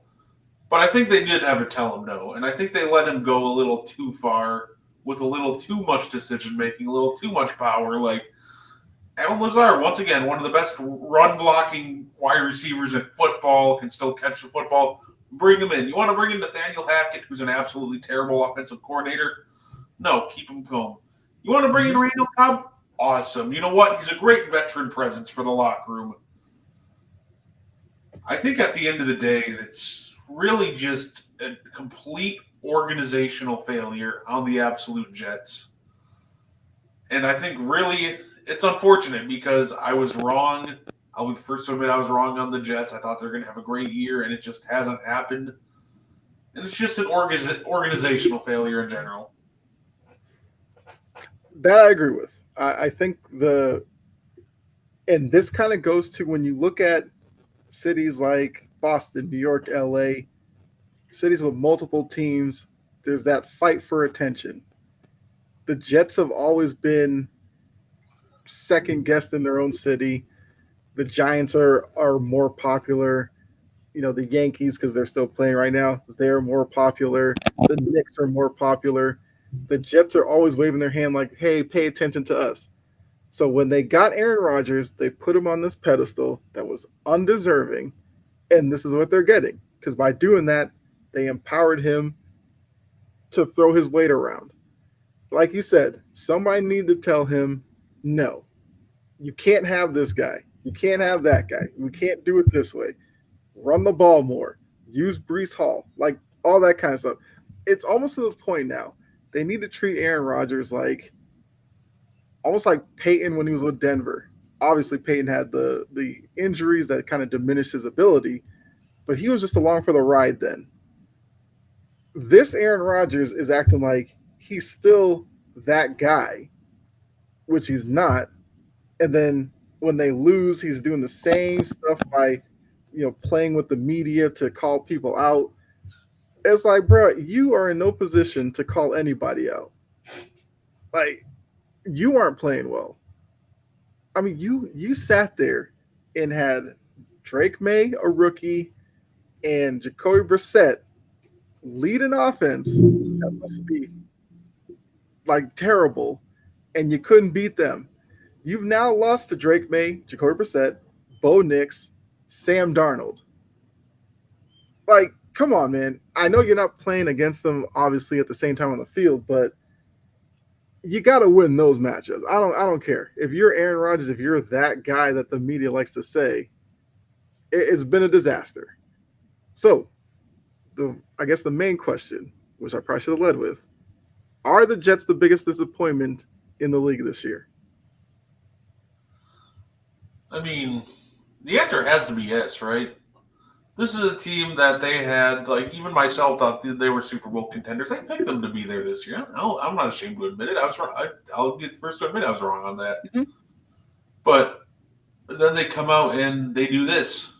But I think they did have to tell him no. And I think they let him go a little too far with a little too much decision-making, a little too much power. Like, Allen Lazard, once again, one of the best run-blocking wide receivers in football, can still catch the football. Bring him in. You want to bring in Nathaniel Hackett, who's an absolutely terrible offensive coordinator? No, keep him home. You want to bring in Randall Cobb? Awesome. You know what? He's a great veteran presence for the locker room. I think at the end of the day, it's really just a complete organizational failure on the absolute Jets. And I think really it's unfortunate because I was wrong. I'll be the first to admit I was wrong on the Jets. I thought they were going to have a great year, and it just hasn't happened. And it's just an organizational failure in general. That I agree with. I think and this kind of goes to when you look at cities like Boston, New York, LA, cities with multiple teams. There's that fight for attention. The Jets have always been second guessed in their own city. The Giants are more popular. The Yankees, because they're still playing right now, they're more popular. The Knicks are more popular. The Jets are always waving their hand like, hey, pay attention to us. So when they got Aaron Rodgers, they put him on this pedestal that was undeserving, and this is what they're getting. Because by doing that, they empowered him to throw his weight around. Like you said, somebody needed to tell him, no, you can't have this guy. You can't have that guy. We can't do it this way. Run the ball more. Use Breece Hall. Like all that kind of stuff. It's almost to the point now. They need to treat Aaron Rodgers like almost like Peyton when he was with Denver. Obviously, Peyton had the injuries that kind of diminished his ability, but he was just along for the ride then. This Aaron Rodgers is acting like he's still that guy, which he's not. And then when they lose, he's doing the same stuff by, playing with the media to call people out. It's like, bro, you are in no position to call anybody out. Like, you aren't playing well. I mean, you sat there and had Drake May, a rookie, and Jacoby Brissett lead an offense that's supposed to be like terrible, and you couldn't beat them. You've now lost to Drake May, Jacoby Brissett, Bo Nix, Sam Darnold. Like, come on, man. I know you're not playing against them, obviously, at the same time on the field, but you got to win those matchups. I don't care. If you're Aaron Rodgers, if you're that guy that the media likes to say, it's been a disaster. So, I guess the main question, which I probably should have led with, are the Jets the biggest disappointment in the league this year? I mean, the answer has to be yes, right? This is a team that they had, like, even myself thought they were Super Bowl contenders. I picked them to be there this year. I'm not ashamed to admit it. I was wrong. I'll be the first to admit I was wrong on that. Mm-hmm. But then they come out and they do this,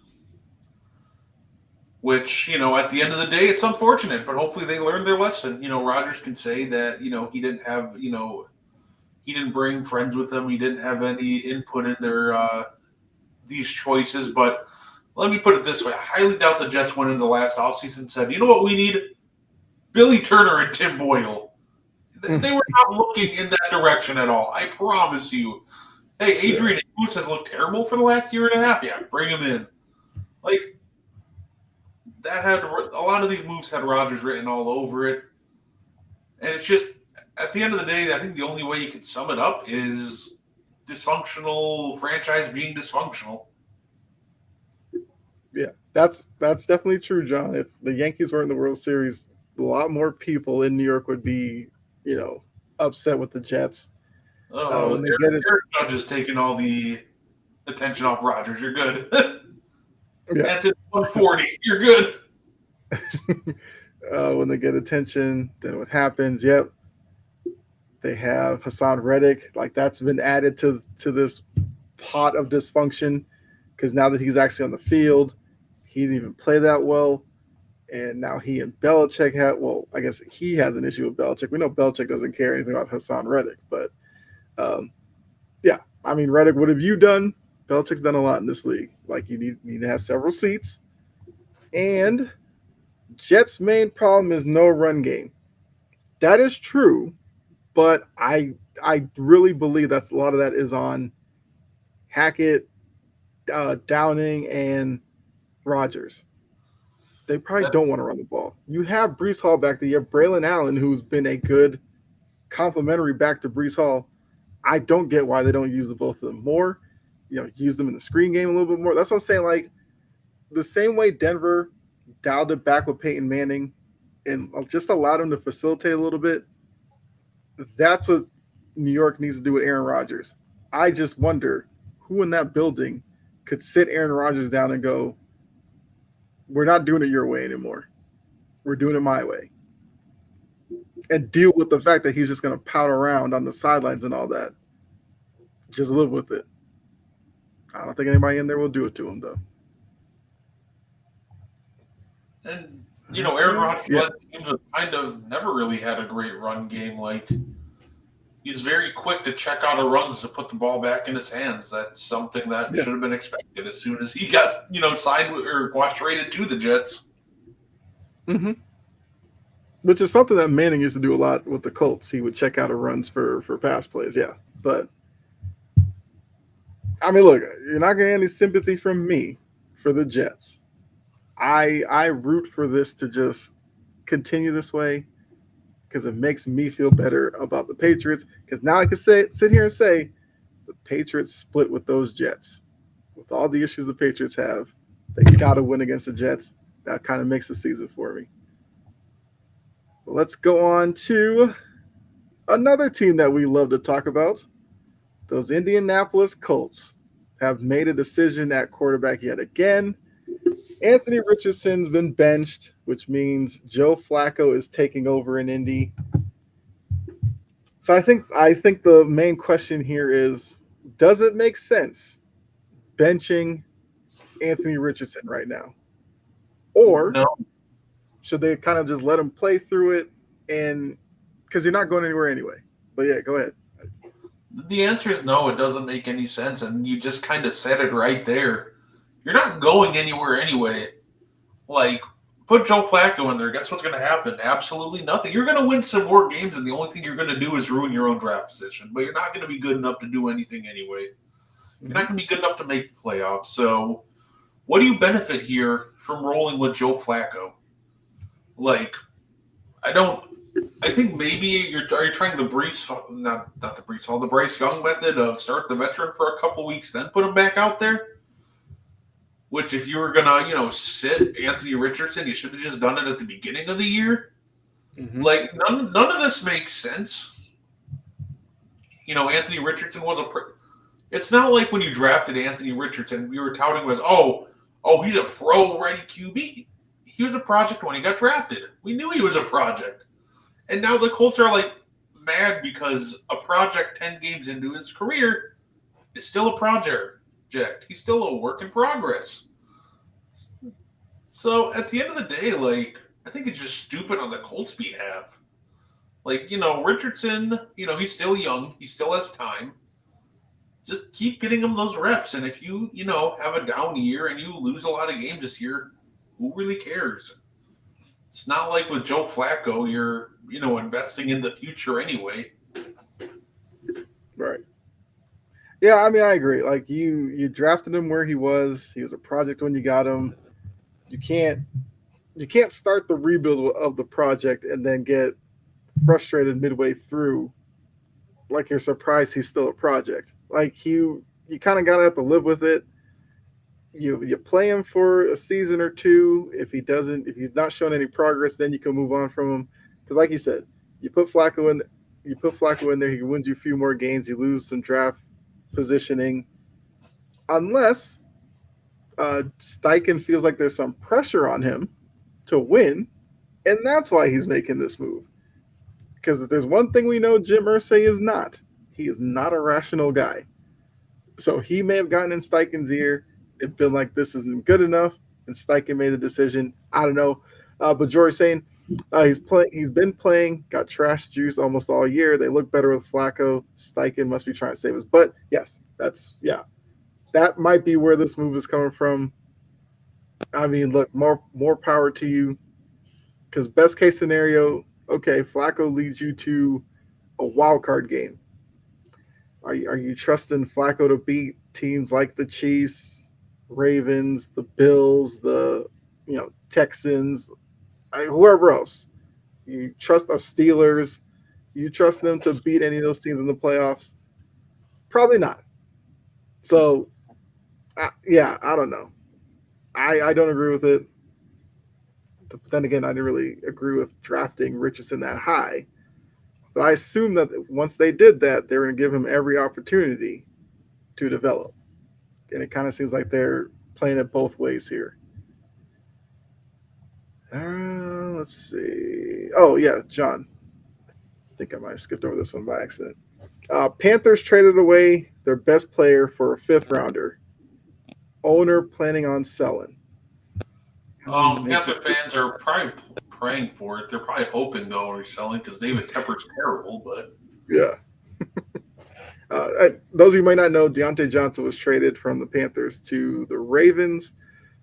which, at the end of the day, it's unfortunate, but hopefully they learned their lesson. Rodgers can say that, he didn't have, he didn't bring friends with him. He didn't have any input in their these choices, but let me put it this way. I highly doubt the Jets went into the last offseason and said, you know what we need? Billy Turner and Tim Boyle. They were not looking in that direction at all. I promise you. Hey, Adrian Amos has looked terrible for the last year and a half. Yeah, bring him in. Like, that had a lot of these moves had Rodgers written all over it. And it's just, at the end of the day, I think the only way you can sum it up is dysfunctional franchise being dysfunctional. Yeah, that's definitely true, John. If the Yankees were in the World Series, a lot more people in New York would be, upset with the Jets. When they get it, Aaron Judge is taking all the attention off Rodgers. You're good. Yeah. That's it. 140. You're good. When they get attention, then what happens? Yep. They have Hassan Reddick. Like, that's been added to this pot of dysfunction because now that he's actually on the field, he didn't even play that well. And now he and Belichick I guess he has an issue with Belichick. We know Belichick doesn't care anything about Hassan Reddick. But, yeah, I mean, Reddick, what have you done? Belichick's done a lot in this league. Like, you need to have several seats. And Jets' main problem is no run game. That is true, but I really believe that's a lot of that is on Hackett, Downing, and Rodgers. They probably don't want to run the ball. You have Breece Hall back there. You have Braylon Allen, who's been a good complementary back to Breece Hall. I don't get why they don't use the both of them more. Use them in the screen game a little bit more. That's what I'm saying. Like, the same way Denver dialed it back with Peyton Manning and just allowed him to facilitate a little bit, that's what New York needs to do with Aaron Rodgers. I just wonder who in that building could sit Aaron Rodgers down and go, we're not doing it your way anymore. We're doing it my way. And deal with the fact that he's just going to pout around on the sidelines and all that. Just live with it. I don't think anybody in there will do it to him, though. And Aaron Rodgers Yeah. led teams that kind of never really had a great run game. Like he's very quick to check out of runs to put the ball back in his hands. That's something that Yeah. should have been expected as soon as he got signed or got traded to the Jets. Mm-hmm. Which is something that Manning used to do a lot with the Colts. He would check out of runs for pass plays. Yeah, but I mean, look, you're not getting any sympathy from me for the Jets. I root for this to just continue this way because it makes me feel better about the Patriots. Because now I can sit here and say the Patriots split with those Jets. With all the issues the Patriots have, they got to win against the Jets. That kind of makes the season for me. But let's go on to another team that we love to talk about. Those Indianapolis Colts have made a decision at quarterback yet again. Anthony Richardson's been benched, which means Joe Flacco is taking over in Indy. So I think the main question here is, does it make sense benching Anthony Richardson right now? Or No, should they kind of just let him play through it, and because you're not going anywhere anyway? But yeah, go ahead. the answer is no. It doesn't make any sense, and you just kind of said it right there. You're not going anywhere anyway. Like, put Joe Flacco in there. Guess what's going to happen? Absolutely nothing. You're going to win some more games, and the only thing you're going to do is ruin your own draft position. But you're not going to be good enough to do anything anyway. You're not going to be good enough to make the playoffs. So, what do you benefit here from rolling with Joe Flacco? Like, I think maybe you're trying the not the Brees Hall, the Bryce Young method of start the veteran for a couple weeks, then put him back out there. Which, if you were gonna, sit Anthony Richardson, you should have just done it at the beginning of the year. Mm-hmm. Like none of this makes sense. Anthony Richardson was it's not like when you drafted Anthony Richardson, we were touting him as he's a pro-ready QB. He was a project when he got drafted. We knew he was a project, and now the Colts are like mad because a project 10 games into his career is still a project. He's still a work in progress. So at the end of the day, I think it's just stupid on the Colts' behalf. Richardson, he's still young. He still has time. Just keep getting him those reps. And if you, have a down year and you lose a lot of games this year, who really cares? It's not like with Joe Flacco, you're, investing in the future anyway. Right. Yeah, I mean, I agree. Like you drafted him where he was. He was a project when you got him. You can't start the rebuild of the project and then get frustrated midway through, like you're surprised he's still a project. Like you kind of gotta have to live with it. You play him for a season or two. If he's not showing any progress, then you can move on from him. Because like you said, you put Flacco in there. He wins you a few more games. You lose some draft positioning, unless Steichen feels like there's some pressure on him to win, and that's why he's making this move. Because if there's one thing we know Jim Irsay is not, he is not a rational guy. So he may have gotten in Steichen's ear and been like, this isn't good enough, and Steichen made the decision. I don't know. But Jory's saying he's been playing, got trash juice almost all year. They look better with Flacco. Steichen must be trying to save us. But yes, that might be where this move is coming from. I mean, look, more power to you. Because best case scenario, okay, Flacco leads you to a wild card game. Are you trusting Flacco to beat teams like the Chiefs, Ravens, the Bills, the Texans, whoever else? You trust the Steelers? You trust them to beat any of those teams in the playoffs? Probably not. So, I don't know. I don't agree with it. But then again, I didn't really agree with drafting Richardson that high. But I assume that once they did that, they were going to give him every opportunity to develop. And it kind of seems like they're playing it both ways here. Let's see. Oh, yeah, John. I think I might have skipped over this one by accident. Panthers traded away their best player for a 5th rounder. Owner planning on selling. Panther fans are probably praying for it. They're probably hoping though or selling because David Tepper's terrible. But Yeah. Those of you who might not know, Deontay Johnson was traded from the Panthers to the Ravens.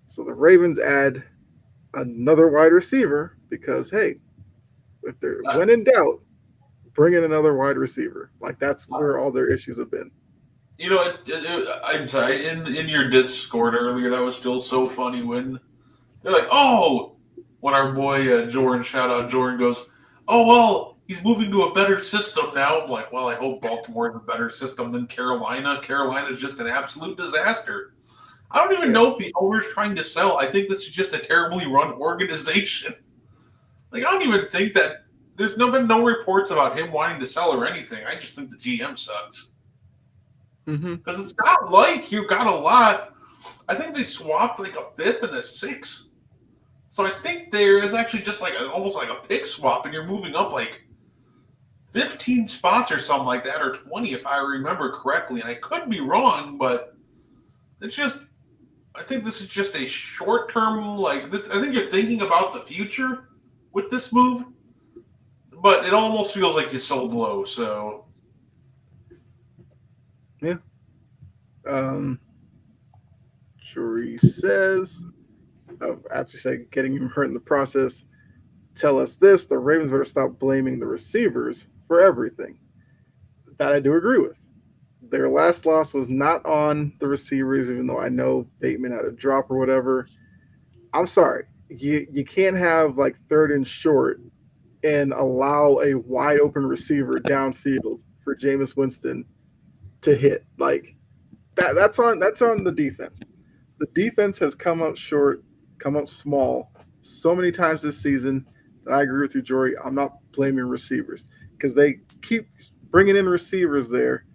So the Ravens add another wide receiver because, hey, if they're when in doubt, bring in another wide receiver. Like that's where all their issues have been. you know, I'm sorry. In your Discord earlier, that was still so funny when they're like, "Oh," when our boy Jordan, shout out Jordan, goes, "Oh well, he's moving to a better system now." I'm like, "Well, I hope Baltimore is a better system than Carolina. Carolina's just an absolute disaster." I don't even know if the owner's trying to sell. I think this is just a terribly run organization. Like, I don't even think that there's been no reports about him wanting to sell or anything. I just think the GM sucks. Because it's not like you got a lot. I think they swapped like a fifth and a sixth. So I think there is actually just like almost like a pick swap, and you're moving up like 15 spots or something like that, or 20 if I remember correctly. And I could be wrong, but it's just I think this is just a short term like this. I think you're thinking about the future with this move, but it almost feels like you sold low. So yeah. Jury says, after say getting him hurt in the process, tell us this: the Ravens better stop blaming the receivers for everything. That I do agree with. Their last loss was not on the receivers, even though I know Bateman had a drop or whatever. I'm sorry. You can't have like third and short and allow a wide open receiver downfield for Jameis Winston to hit. Like that's on the defense. The defense has come up short, come up small so many times this season that I agree with you, Jory. I'm not blaming receivers because they keep bringing in receivers there.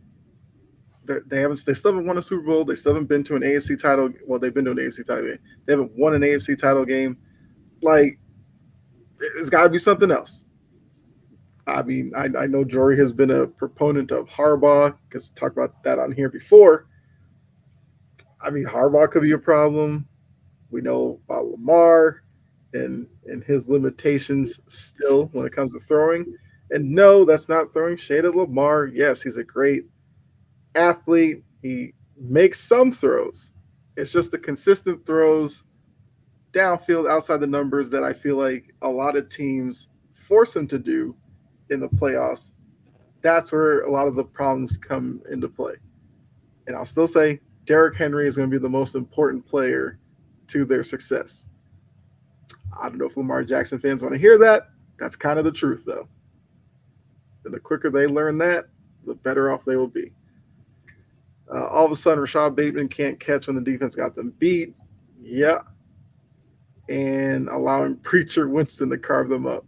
They still haven't won a Super Bowl. They still haven't been to an AFC title. Well, they've been to an AFC title game. They haven't won an AFC title game. Like, it's got to be something else. I mean, I know Jory has been a proponent of Harbaugh because we talked about that on here before. I mean, Harbaugh could be a problem. We know about Lamar and his limitations still when it comes to throwing. And no, that's not throwing shade at Lamar. Yes, he's a great athlete. He makes some throws. It's just the consistent throws downfield outside the numbers that I feel like a lot of teams force him to do in the playoffs. That's where a lot of the problems come into play. And I'll still say Derrick Henry is going to be the most important player to their success. I don't know if Lamar Jackson fans want to hear that. That's kind of the truth, though. And the quicker they learn that, the better off they will be. All of a sudden, Rashad Bateman can't catch when the defense got them beat. Yeah. And allowing Preacher Winston to carve them up.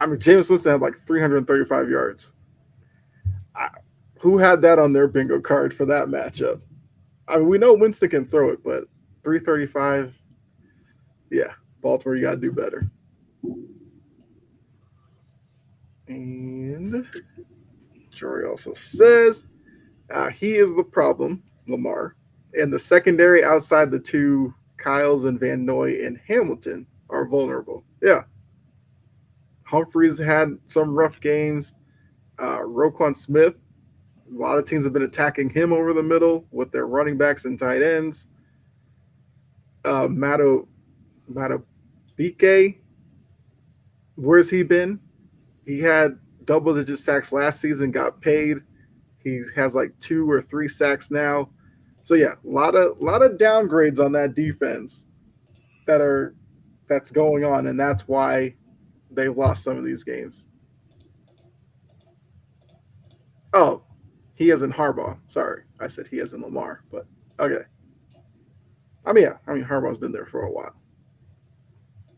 I mean, Jameis Winston had like 335 yards. Who had that on their bingo card for that matchup? I mean, we know Winston can throw it, but 335, yeah, Baltimore, you got to do better. And Jory also says he is the problem, Lamar, and the secondary outside the two Kyles and Van Noy and Hamilton are vulnerable. Yeah. Humphreys had some rough games. Roquan Smith, a lot of teams have been attacking him over the middle with their running backs and tight ends. Matabike, where's he been? He had double-digit sacks last season, got paid. He has like 2 or 3 sacks now. So yeah, a lot of downgrades on that defense that's going on, and that's why they've lost some of these games. Oh, he has in Harbaugh. Sorry, I said he has in Lamar, but okay. I mean, Harbaugh's been there for a while.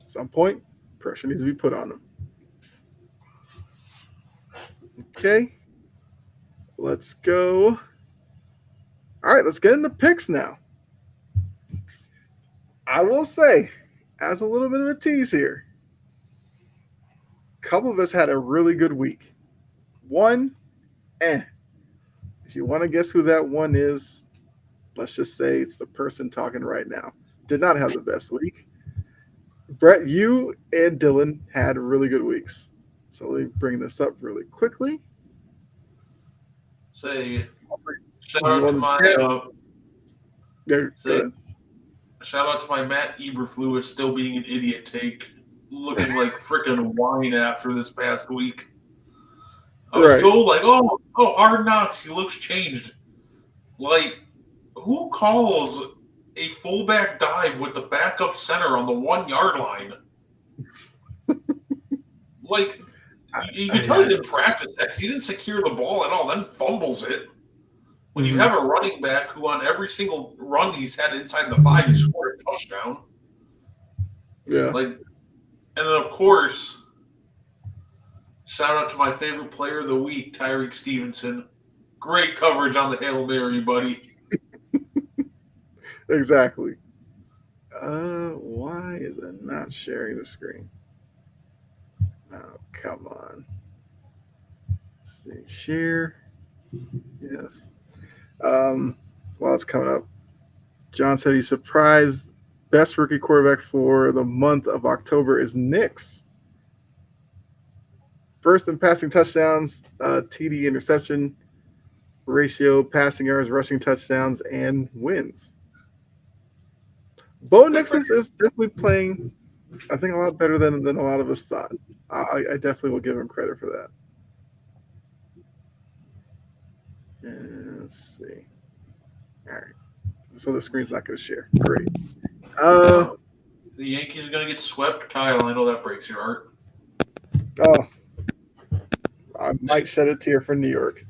At some point, pressure needs to be put on him. Okay, let's go. All right, let's get into picks now. I will say, as a little bit of a tease here, a couple of us had a really good week. One, if you want to guess who that one is, let's just say it's the person talking right now. Did not have the best week. Brett, you and Dylan had really good weeks. So let me bring this up really quickly. Say shout You out to on the my chat? Go say ahead. shout out to my Matt Eberflus still being an idiot take, looking like freaking wine after this past week. I was Right. told like, oh, Hard Knocks, he looks changed. Like, who calls a fullback dive with the backup center on the 1 yard line? Like, you can tell he didn't practice that because he didn't secure the ball at all, then fumbles it. When you Mhm. have a running back who on every single run he's had inside the 5, he scored a touchdown. Yeah. Like, and then of course, shout out to my favorite player of the week, Tyreek Stevenson. Great coverage on the Hail Mary, buddy. Exactly. Why is it not sharing the screen? Oh, come on. Let's see. Share. Yes. While it's coming up, John said he's surprised best rookie quarterback for the month of October is Nix. First in passing touchdowns, TD interception ratio, passing yards, rushing touchdowns, and wins. Bo Nix is definitely playing, I think, a lot better than a lot of us thought. I definitely will give him credit for that. And let's see. All right. So the screen's not going to share. Great. The Yankees are going to get swept. Kyle, I know that breaks your heart. Oh, I might shed a tear for New York.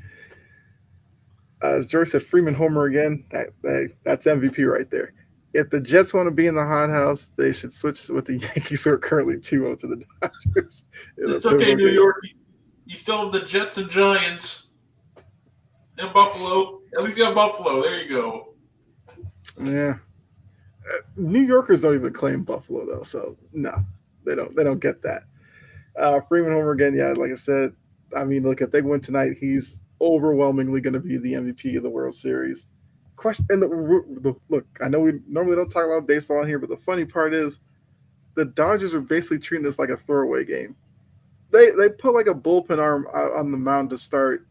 As George said, Freeman homer again. That's MVP right there. If the Jets want to be in the hot house, they should switch with the Yankees, who are currently 2-0 to the Dodgers. It's okay, New York. You still have the Jets and Giants. And Buffalo. At least you have Buffalo. There you go. Yeah. New Yorkers don't even claim Buffalo, though. So, no, they don't. They don't get that. Freeman homer again. Yeah, like I said, I mean, look, if they win tonight, he's overwhelmingly going to be the MVP of the World Series. Question and the look, I know we normally don't talk about baseball in here, but the funny part is the Dodgers are basically treating this like a throwaway game. They put like a bullpen arm out on the mound to start,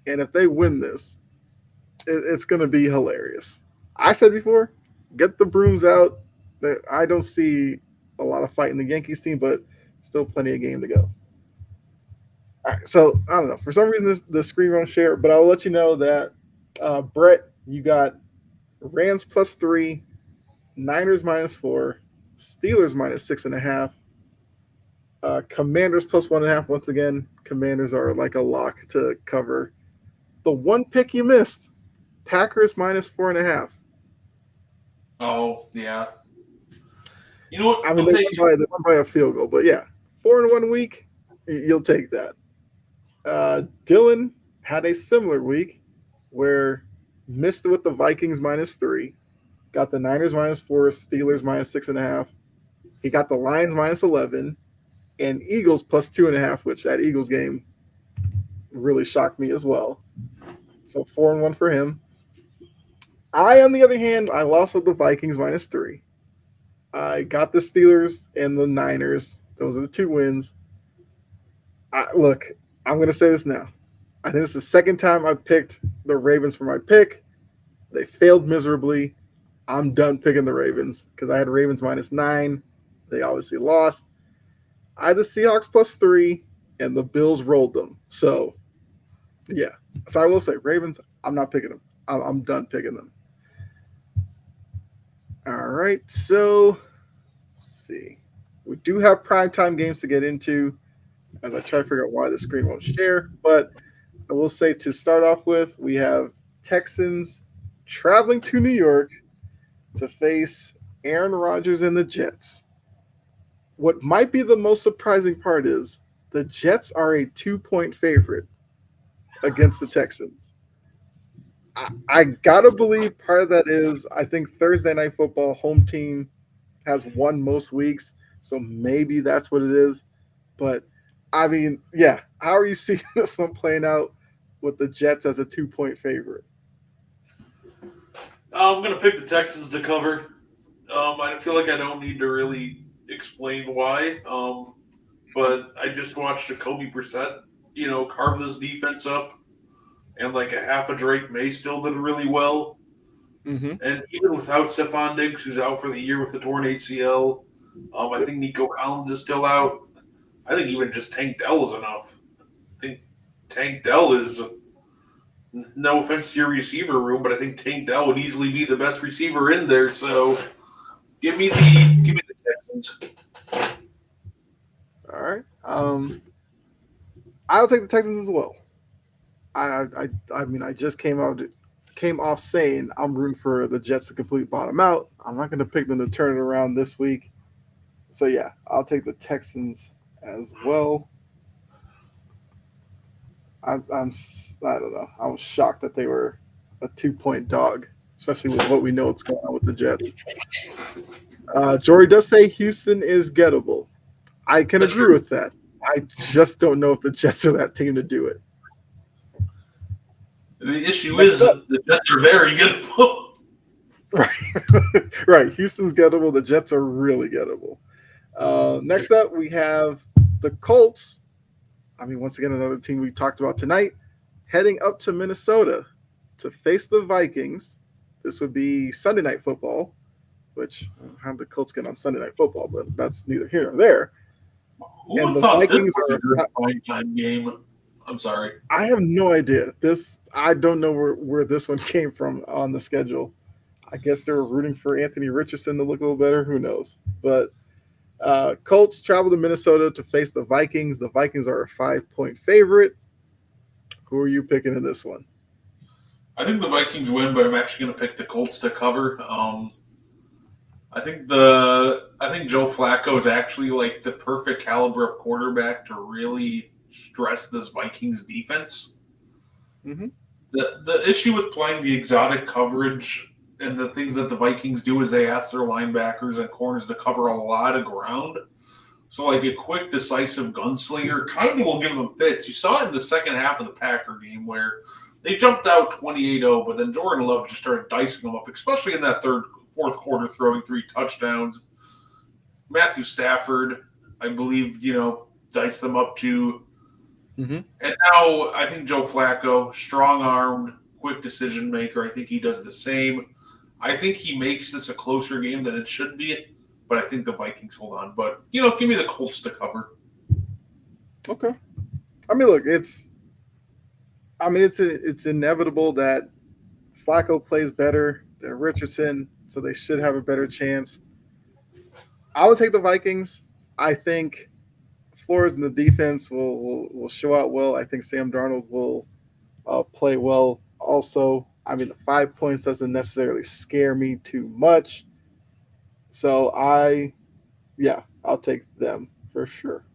and if they win this, it's going to be hilarious. I said before, get the brooms out. I don't see a lot of fight in the Yankees team, but still plenty of game to go. All right, so I don't know. For some reason, the screen won't share, but I'll let you know that Brett, you got Rams +3, Niners -4, Steelers -6.5, Commanders +1.5. Once again, Commanders are like a lock to cover. The one pick you missed, Packers -4.5. Oh, yeah. You know what? I mean, they won by a field goal, but yeah, 4 in 1 week, you'll take that. Dylan had a similar week where missed with the Vikings -3, got the Niners -4, Steelers -6.5. He got the Lions -11, and Eagles +2.5, which that Eagles game really shocked me as well. So 4 in 1 for him. I, on the other hand, I lost with the Vikings -3. I got the Steelers and the Niners. Those are the 2 wins. Look, I'm going to say this now. I think it's the second time I picked the Ravens for my pick. They failed miserably. I'm done picking the Ravens because I had Ravens -9. They obviously lost. I had the Seahawks +3, and the Bills rolled them. So, yeah. So I will say, Ravens, I'm not picking them. I'm done picking them. All right. So, let's see. We do have primetime games to get into as I try to figure out why the screen won't share. But I will say to start off with, we have Texans traveling to New York to face Aaron Rodgers and the Jets. What might be the most surprising part is the Jets are a 2-point favorite against the Texans. I gotta believe part of that is I think Thursday Night Football home team has won most weeks, so maybe that's what it is. But I mean, yeah, how are you seeing this one playing out with the Jets as a 2-point favorite? I'm going to pick the Texans to cover. I feel like I don't need to really explain why. But I just watched Jacoby Brissett, carve this defense up, and like a half of Drake May still did really well. Mm-hmm. And even without Stephon Diggs, who's out for the year with the torn ACL, I think Nico Collins is still out. I think even just Tank Dell is enough. I think Tank Dell is, no offense to your receiver room, but I think Tank Dell would easily be the best receiver in there. So give me the Texans. All right. I'll take the Texans as well. I mean, I just came off saying I'm rooting for the Jets to complete bottom out. I'm not going to pick them to turn it around this week. So yeah, I'll take the Texans as well. I don't know. I was shocked that they were a 2-point dog, especially with what we know what's going on with the Jets. Jory does say Houston is gettable. I can That's agree true. with that. I just don't know if the Jets are that team to do it. The issue Next is up, the Jets are very good. right, right. Houston's gettable. The Jets are really gettable. Next up, we have the Colts. I mean, once again, another team we talked about tonight, heading up to Minnesota to face the Vikings. This would be Sunday Night Football, which how the Colts get on Sunday Night Football, but that's neither here nor there. Who And would the thought this Vikings was a are. good prime time game? I'm sorry. I have no idea. I don't know where this one came from on the schedule. I guess they were rooting for Anthony Richardson to look a little better. Who knows? But Colts travel to Minnesota to face the Vikings. The Vikings are a 5-point favorite. Who are you picking in this one? I think the Vikings win, but I'm actually going to pick the Colts to cover. I think Joe Flacco is actually like the perfect caliber of quarterback to really stress this Vikings defense. Mm-hmm. The issue with playing the exotic coverage and the things that the Vikings do is they ask their linebackers and corners to cover a lot of ground. So like a quick, decisive gunslinger kind of will give them fits. You saw it in the second half of the Packer game where they jumped out 28-0, but then Jordan Love just started dicing them up, especially in that fourth quarter, throwing 3 touchdowns. Matthew Stafford, I believe, diced them up too. Mm-hmm. And now I think Joe Flacco, strong-armed, quick decision maker. I think he does the same. I think he makes this a closer game than it should be, but I think the Vikings hold on. But, give me the Colts to cover. Okay. I mean, look, it's inevitable that Flacco plays better than Richardson, so they should have a better chance. I would take the Vikings. I think Flores in the defense will show out well. I think Sam Darnold will play well also. I mean, the 5 points doesn't necessarily scare me too much. So I'll take them for sure.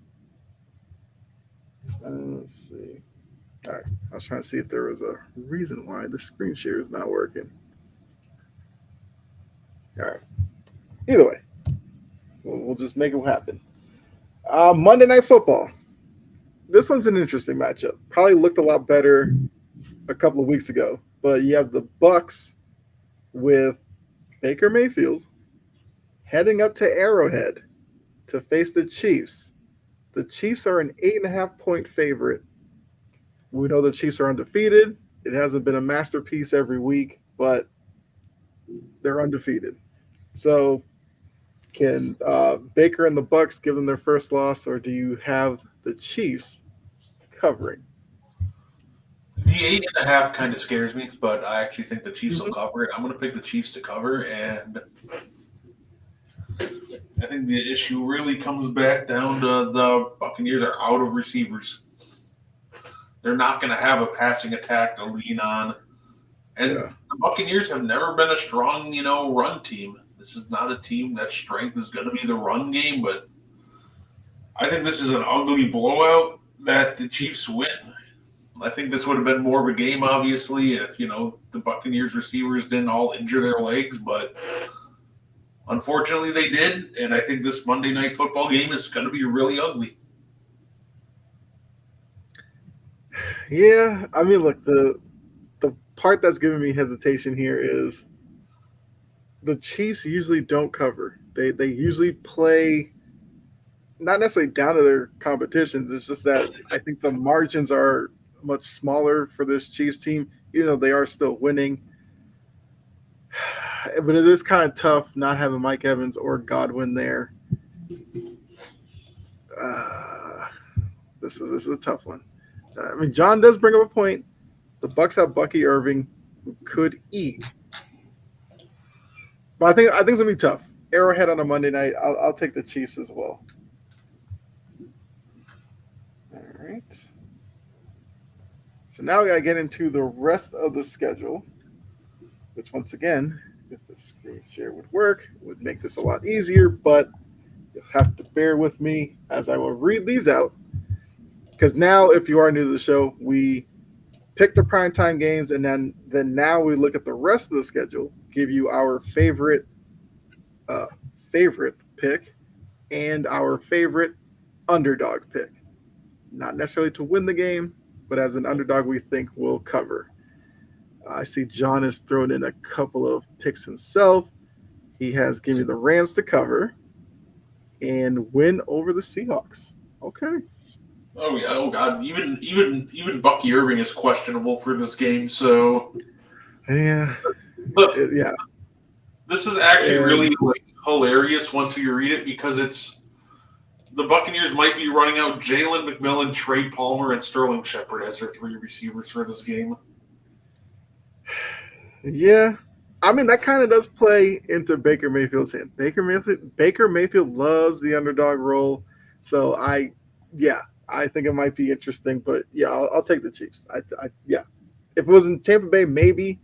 Let's see. All right. I was trying to see if there was a reason why the screen share is not working. All right. Either way, we'll just make it happen. Monday Night Football. This one's an interesting matchup. Probably looked a lot better a couple of weeks ago, but you have the Bucks with Baker Mayfield heading up to Arrowhead to face the Chiefs. The Chiefs are an 8.5-point favorite. We know the Chiefs are undefeated. It hasn't been a masterpiece every week, but they're undefeated. So, can Baker and the Bucks give them their first loss, or do you have the Chiefs covering? The 8.5 kind of scares me, but I actually think the Chiefs will Mm-hmm. cover it. I'm going to pick the Chiefs to cover, and I think the issue really comes back down to the Buccaneers are out of receivers. They're not going to have a passing attack to lean on. And Yeah. the Buccaneers have never been a strong, run team. This is not a team that strength is going to be the run game, but I think this is an ugly blowout that the Chiefs win. I think this would have been more of a game, obviously, if, the Buccaneers receivers didn't all injure their legs, but unfortunately they did, and I think this Monday Night Football game is going to be really ugly. Yeah, I mean, look, the part that's giving me hesitation here is the Chiefs usually don't cover. They usually play not necessarily down to their competition. It's just that I think the margins are much smaller for this Chiefs team, even though they are still winning. But it is kind of tough not having Mike Evans or Godwin there. Uh, this is a tough one. I mean, John does bring up a point. The Bucks have Bucky Irving, who could eat, but I think it's gonna be tough. Arrowhead on a Monday night. I'll take the Chiefs as well. All right. So now we gotta get into the rest of the schedule, which once again, if the screen share would work, would make this a lot easier. But you'll have to bear with me as I will read these out. Because now, if you are new to the show, we pick the primetime games, and then now we look at the rest of the schedule, give you our favorite pick and our favorite underdog pick. Not necessarily to win the game, but as an underdog we think will cover. I see John has thrown in a couple of picks himself. He has given me the Rams to cover and win over the Seahawks. Okay. Oh yeah, oh god. Even Bucky Irving is questionable for this game, so Yeah. but Yeah. this is actually really like hilarious once you read it, because it's the Buccaneers might be running out Jalen McMillan, Trey Palmer, and Sterling Shepard as their three receivers for this game. Yeah. I mean, that kind of does play into Baker Mayfield's hand. Baker Mayfield loves the underdog role. So I think it might be interesting, but yeah, I'll take the Chiefs. Yeah. If it was in Tampa Bay, maybe,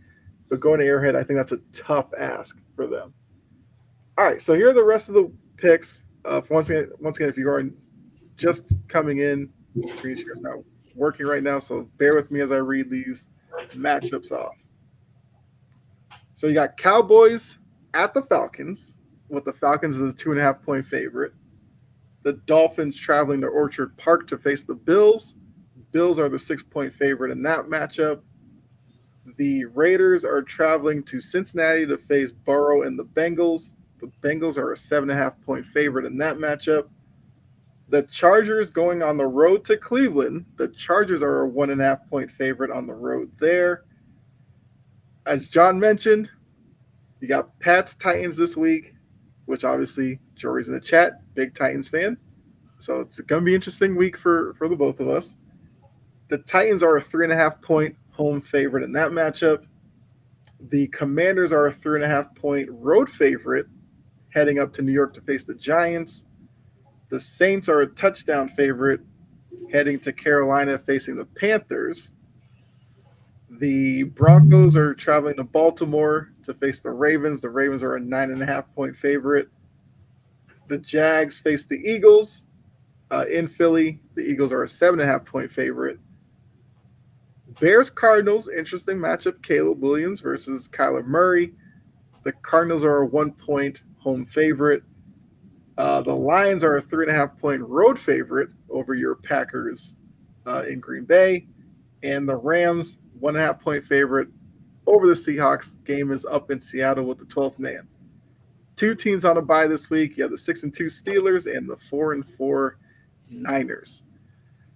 but going to Arrowhead, I think that's a tough ask for them. All right, so here are the rest of the picks. Once again, if you are just coming in, the screen share is not working right now, so bear with me as I read these matchups off. So you got Cowboys at the Falcons, with the Falcons as a 2.5-point favorite. The Dolphins traveling to Orchard Park to face the Bills. Bills are the 6-point favorite in that matchup. The Raiders are traveling to Cincinnati to face Burrow and the Bengals. The Bengals are a 7.5-point favorite in that matchup. The Chargers going on the road to Cleveland. The Chargers are a 1.5-point favorite on the road there. As John mentioned, you got Pats Titans this week, which obviously Jory's in the chat, big Titans fan. So it's going to be an interesting week for the both of us. The Titans are a 3.5-point home favorite in that matchup. The Commanders are a 3.5-point road favorite heading up to New York to face the Giants. The Saints are a touchdown favorite heading to Carolina facing the Panthers. The Broncos are traveling to Baltimore to face the Ravens. The Ravens are a 9.5-point favorite. The Jags face the Eagles in Philly. The Eagles are a 7.5-point favorite. Bears Cardinals, interesting matchup. Caleb Williams versus Kyler Murray. The Cardinals are a 1-point home favorite. The Lions are a 3.5-point road favorite over your Packers in Green Bay. And the Rams, 1.5-point favorite over the Seahawks. Game is up in Seattle with the 12th man. Two teams on a bye this week. You have the 6-2 Steelers and the 4-4 Niners.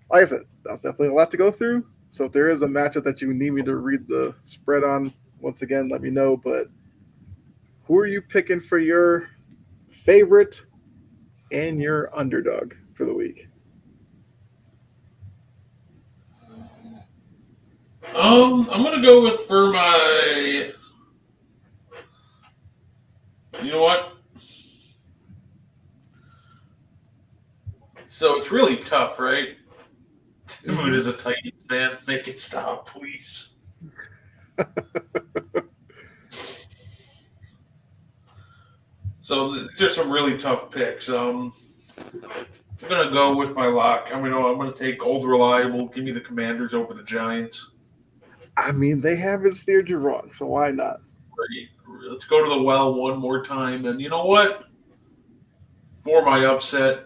Like I said, that's definitely a lot to go through. So if there is a matchup that you need me to read the spread on, once again, let me know. But who are you picking for your favorite and your underdog for the week? I'm gonna go with for my. You know what? So it's really tough, right? Dude is a Titans fan. Make it stop, please. So there's some really tough picks. I'm gonna go with my lock. I'm gonna take old reliable. Give me the Commanders over the Giants. I mean, they haven't steered you wrong, so why not? Let's go to the well one more time. And you know what? For my upset,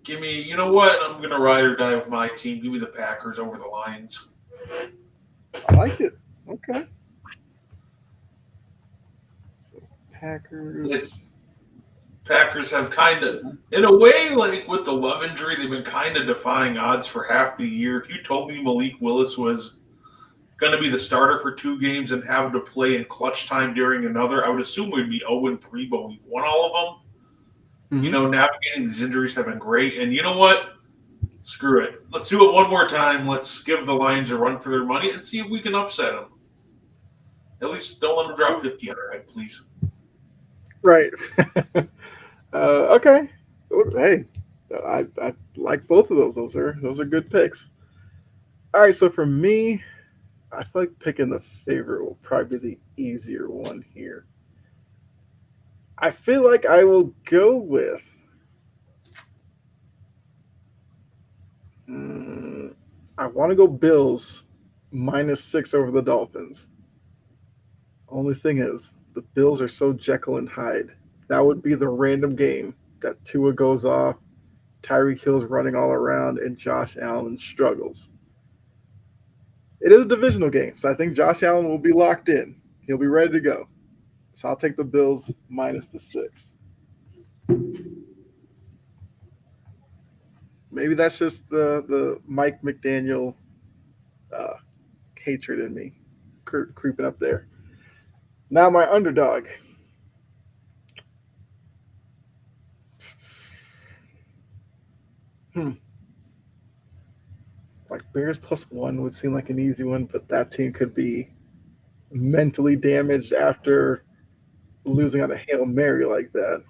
give me. You know what? I'm gonna ride or die with my team. Give me the Packers over the Lions. I like it. Okay. So Packers. Packers have kind of, in a way, like with the Love injury, they've been kind of defying odds for half the year. If you told me Malik Willis was going to be the starter for 2 games and have to play in clutch time during another, I would assume we'd be 0-3, but we won all of them. Mm-hmm. Navigating these injuries have been great. And you know what? Screw it. Let's do it one more time. Let's give the Lions a run for their money and see if we can upset them. At least don't let them drop 50 on our head, please. Right. Okay. Hey, I like both of those. Those are good picks. All right. So for me, I feel like picking the favorite will probably be the easier one here. I feel like I will go with. I want to go Bills -6 over the Dolphins. Only thing is, the Bills are so Jekyll and Hyde. That would be the random game that Tua goes off, Tyreek Hill's running all around, and Josh Allen struggles. It is a divisional game, so I think Josh Allen will be locked in. He'll be ready to go. So I'll take the Bills -6. Maybe that's just the Mike McDaniel hatred in me creeping up there. Now my underdog. Like Bears +1 would seem like an easy one, but that team could be mentally damaged after losing on a Hail Mary like that.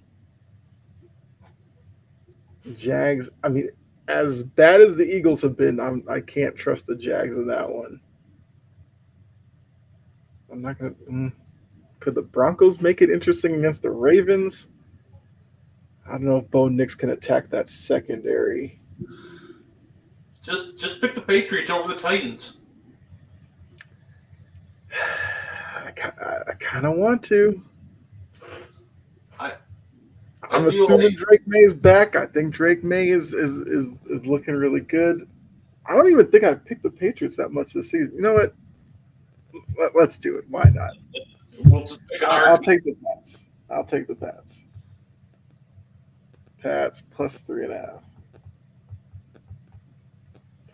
Jags, I mean, as bad as the Eagles have been, I can't trust the Jags in that one. I'm not going to. Could the Broncos make it interesting against the Ravens? I don't know if Bo Nix can attack that secondary. Just pick the Patriots over the Titans. I kind of want to. I'm feel assuming like Drake May is back. I think Drake May is looking really good. I don't even think I've picked the Patriots that much this season. You know what? Let's do it. Why not? we'll just pick an I'll take the Pats. I'll take the Pats. Pats +3.5.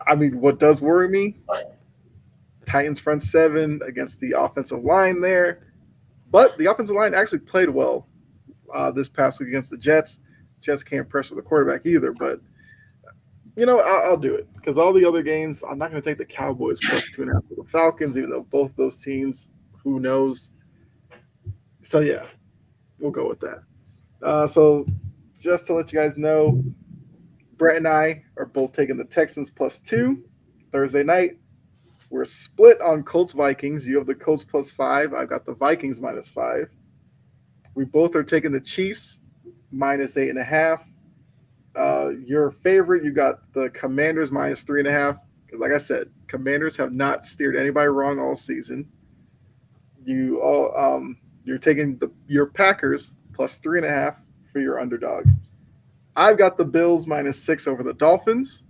I mean, what does worry me? Titans front 7 against the offensive line there. But the offensive line actually played well this past week against the Jets. Jets can't pressure the quarterback either, but I'll do it because all the other games, I'm not going to take the Cowboys +2.5 for the Falcons, even though both those teams, who knows? So yeah, we'll go with that. So just to let you guys know, Brett and I are both taking the Texans +2 Thursday night. We're split on Colts Vikings. You have the Colts +5. I've got the Vikings -5. We both are taking the Chiefs -8.5. Your favorite, you got the Commanders -3.5. Because like I said, Commanders have not steered anybody wrong all season. You're taking your Packers +3.5 for your underdog. I've got the Bills -6 over the Dolphins,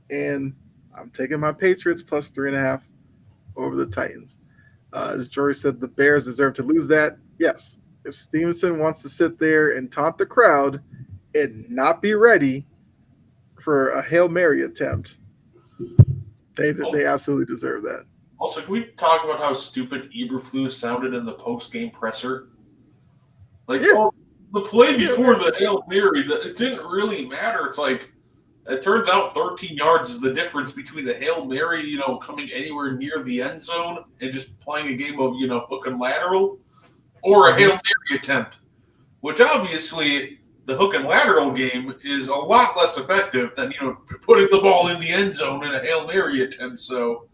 and I'm taking my Patriots +3.5 over the Titans. As Jory said, the Bears deserve to lose that. Yes, if Stevenson wants to sit there and taunt the crowd and not be ready for a Hail Mary attempt, they absolutely deserve that. Also, can we talk about how stupid Eberflus sounded in the post-game presser? Like, the play before the Hail Mary, it didn't really matter. It's like, it turns out 13 yards is the difference between the Hail Mary, coming anywhere near the end zone and just playing a game of, hook and lateral, or a Hail Mary attempt, which obviously the hook and lateral game is a lot less effective than, putting the ball in the end zone in a Hail Mary attempt. So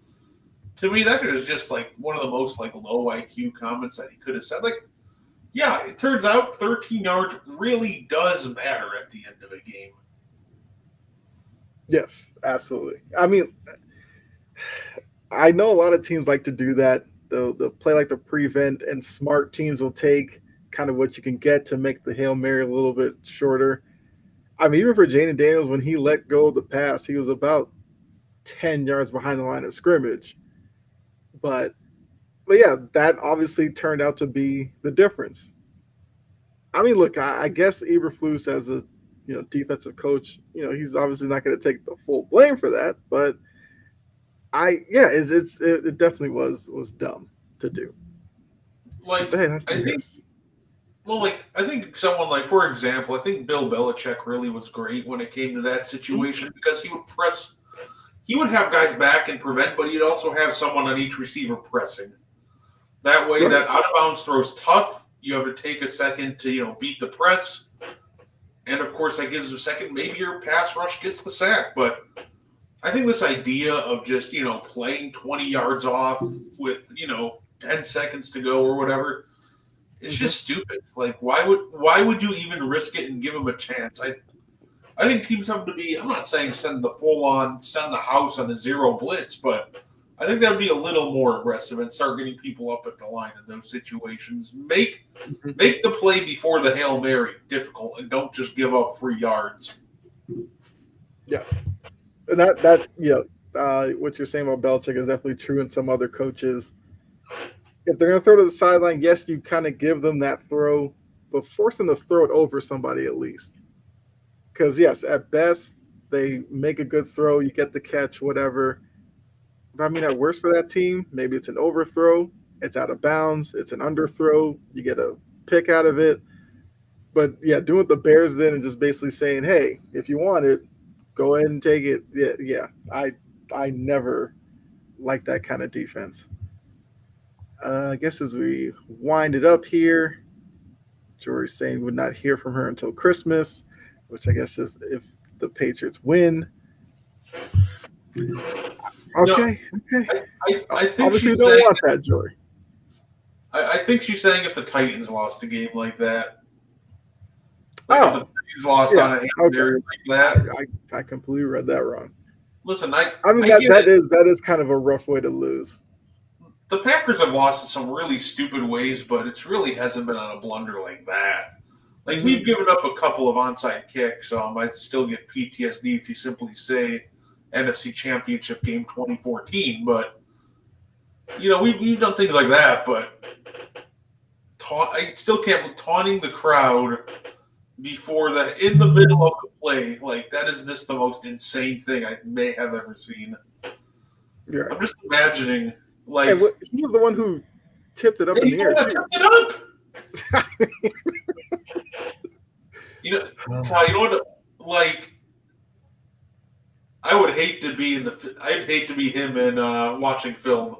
to me, that is just like one of the most low IQ comments that he could have said. Like, yeah, it turns out 13 yards really does matter at the end of a game. Yes, absolutely. I mean, I know a lot of teams like to do that. They'll play like the prevent, and smart teams will take kind of what you can get to make the Hail Mary a little bit shorter. I mean, even for Jaden Daniels, when he let go of the pass, he was about 10 yards behind the line of scrimmage. But yeah, that obviously turned out to be the difference. I mean, look, I guess Eberflus as a defensive coach, he's obviously not going to take the full blame for that, but it definitely was dumb to do. Like, But hey, that's the I think, Bears. well, like, I think someone like, for example, I think Bill Belichick really was great when it came to that situation because he would have guys back and prevent, but he'd also have someone on each receiver pressing. That way, Right. that out of bounds throw's tough. You have to take a second to beat the press, and of course that gives a second. Maybe your pass rush gets the sack, but I think this idea of just playing 20 yards off with 10 seconds to go or whatever, it's just stupid. Like why would you even risk it and give them a chance? I think teams have to be. I'm not saying send the house on a zero blitz, but I think that would be a little more aggressive and start getting people up at the line in those situations. Make the play before the Hail Mary difficult, and don't just give up 3 yards. Yes, and what you're saying about Belichick is definitely true in some other coaches. If they're going to throw to the sideline, yes, you kind of give them that throw, but force them to throw it over somebody at least. Because yes, at best they make a good throw, you get the catch, whatever. But I mean, at worst for that team, maybe it's an overthrow, it's out of bounds, it's an underthrow, you get a pick out of it. But yeah, doing what the Bears did and just basically saying, "Hey, if you want it, go ahead and take it." Yeah. I never liked that kind of defense. I guess as we wind it up here, Jory's saying would not hear from her until Christmas, which I guess is if the Patriots win. Okay. I think Obviously, she's you don't saying, want that, Jory. I think she's saying if the Titans lost a game like that. If the Oh, Titans lost yeah, on a Hail okay. Mary like that. I completely read that wrong. Listen, I mean that is kind of a rough way to lose. The Packers have lost in some really stupid ways, but it really hasn't been on a blunder like that. Like we've given up a couple of onside kicks. I still get PTSD if you simply say NFC Championship game 2014. But we've done things like that. But I still can't taunting the crowd before that in the middle of the play. Like that is just the most insane thing I may have ever seen. Yeah. I'm just imagining. Like he was the one who tipped it up in the air. Tipped it up. Kyle, you know what? Like, I would hate to be I'd hate to be him and watching film.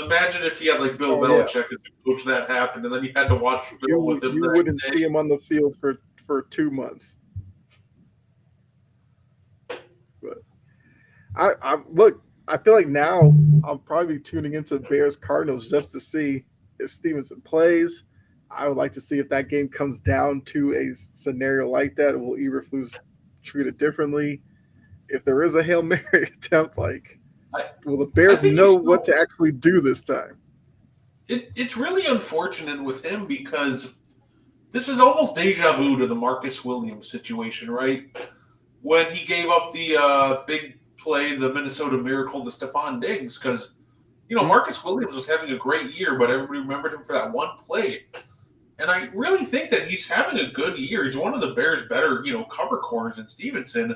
Imagine if he had like Bill Belichick as a coach that happened, and then you had to watch film with him. You wouldn't see him on the field for 2 months. But I look. I feel like now I'll probably be tuning into Bears Cardinals just to see if Stevenson plays. I would like to see if that game comes down to a scenario like that. Will Eberflus treat it differently? If there is a Hail Mary attempt, will the Bears know what to actually do this time? It's really unfortunate with him because this is almost deja vu to the Marcus Williams situation, right? When he gave up the big play, the Minnesota Miracle to Stephon Diggs, because Marcus Williams was having a great year, but everybody remembered him for that one play. And I really think that he's having a good year. He's one of the Bears' better, cover corners in Stevenson.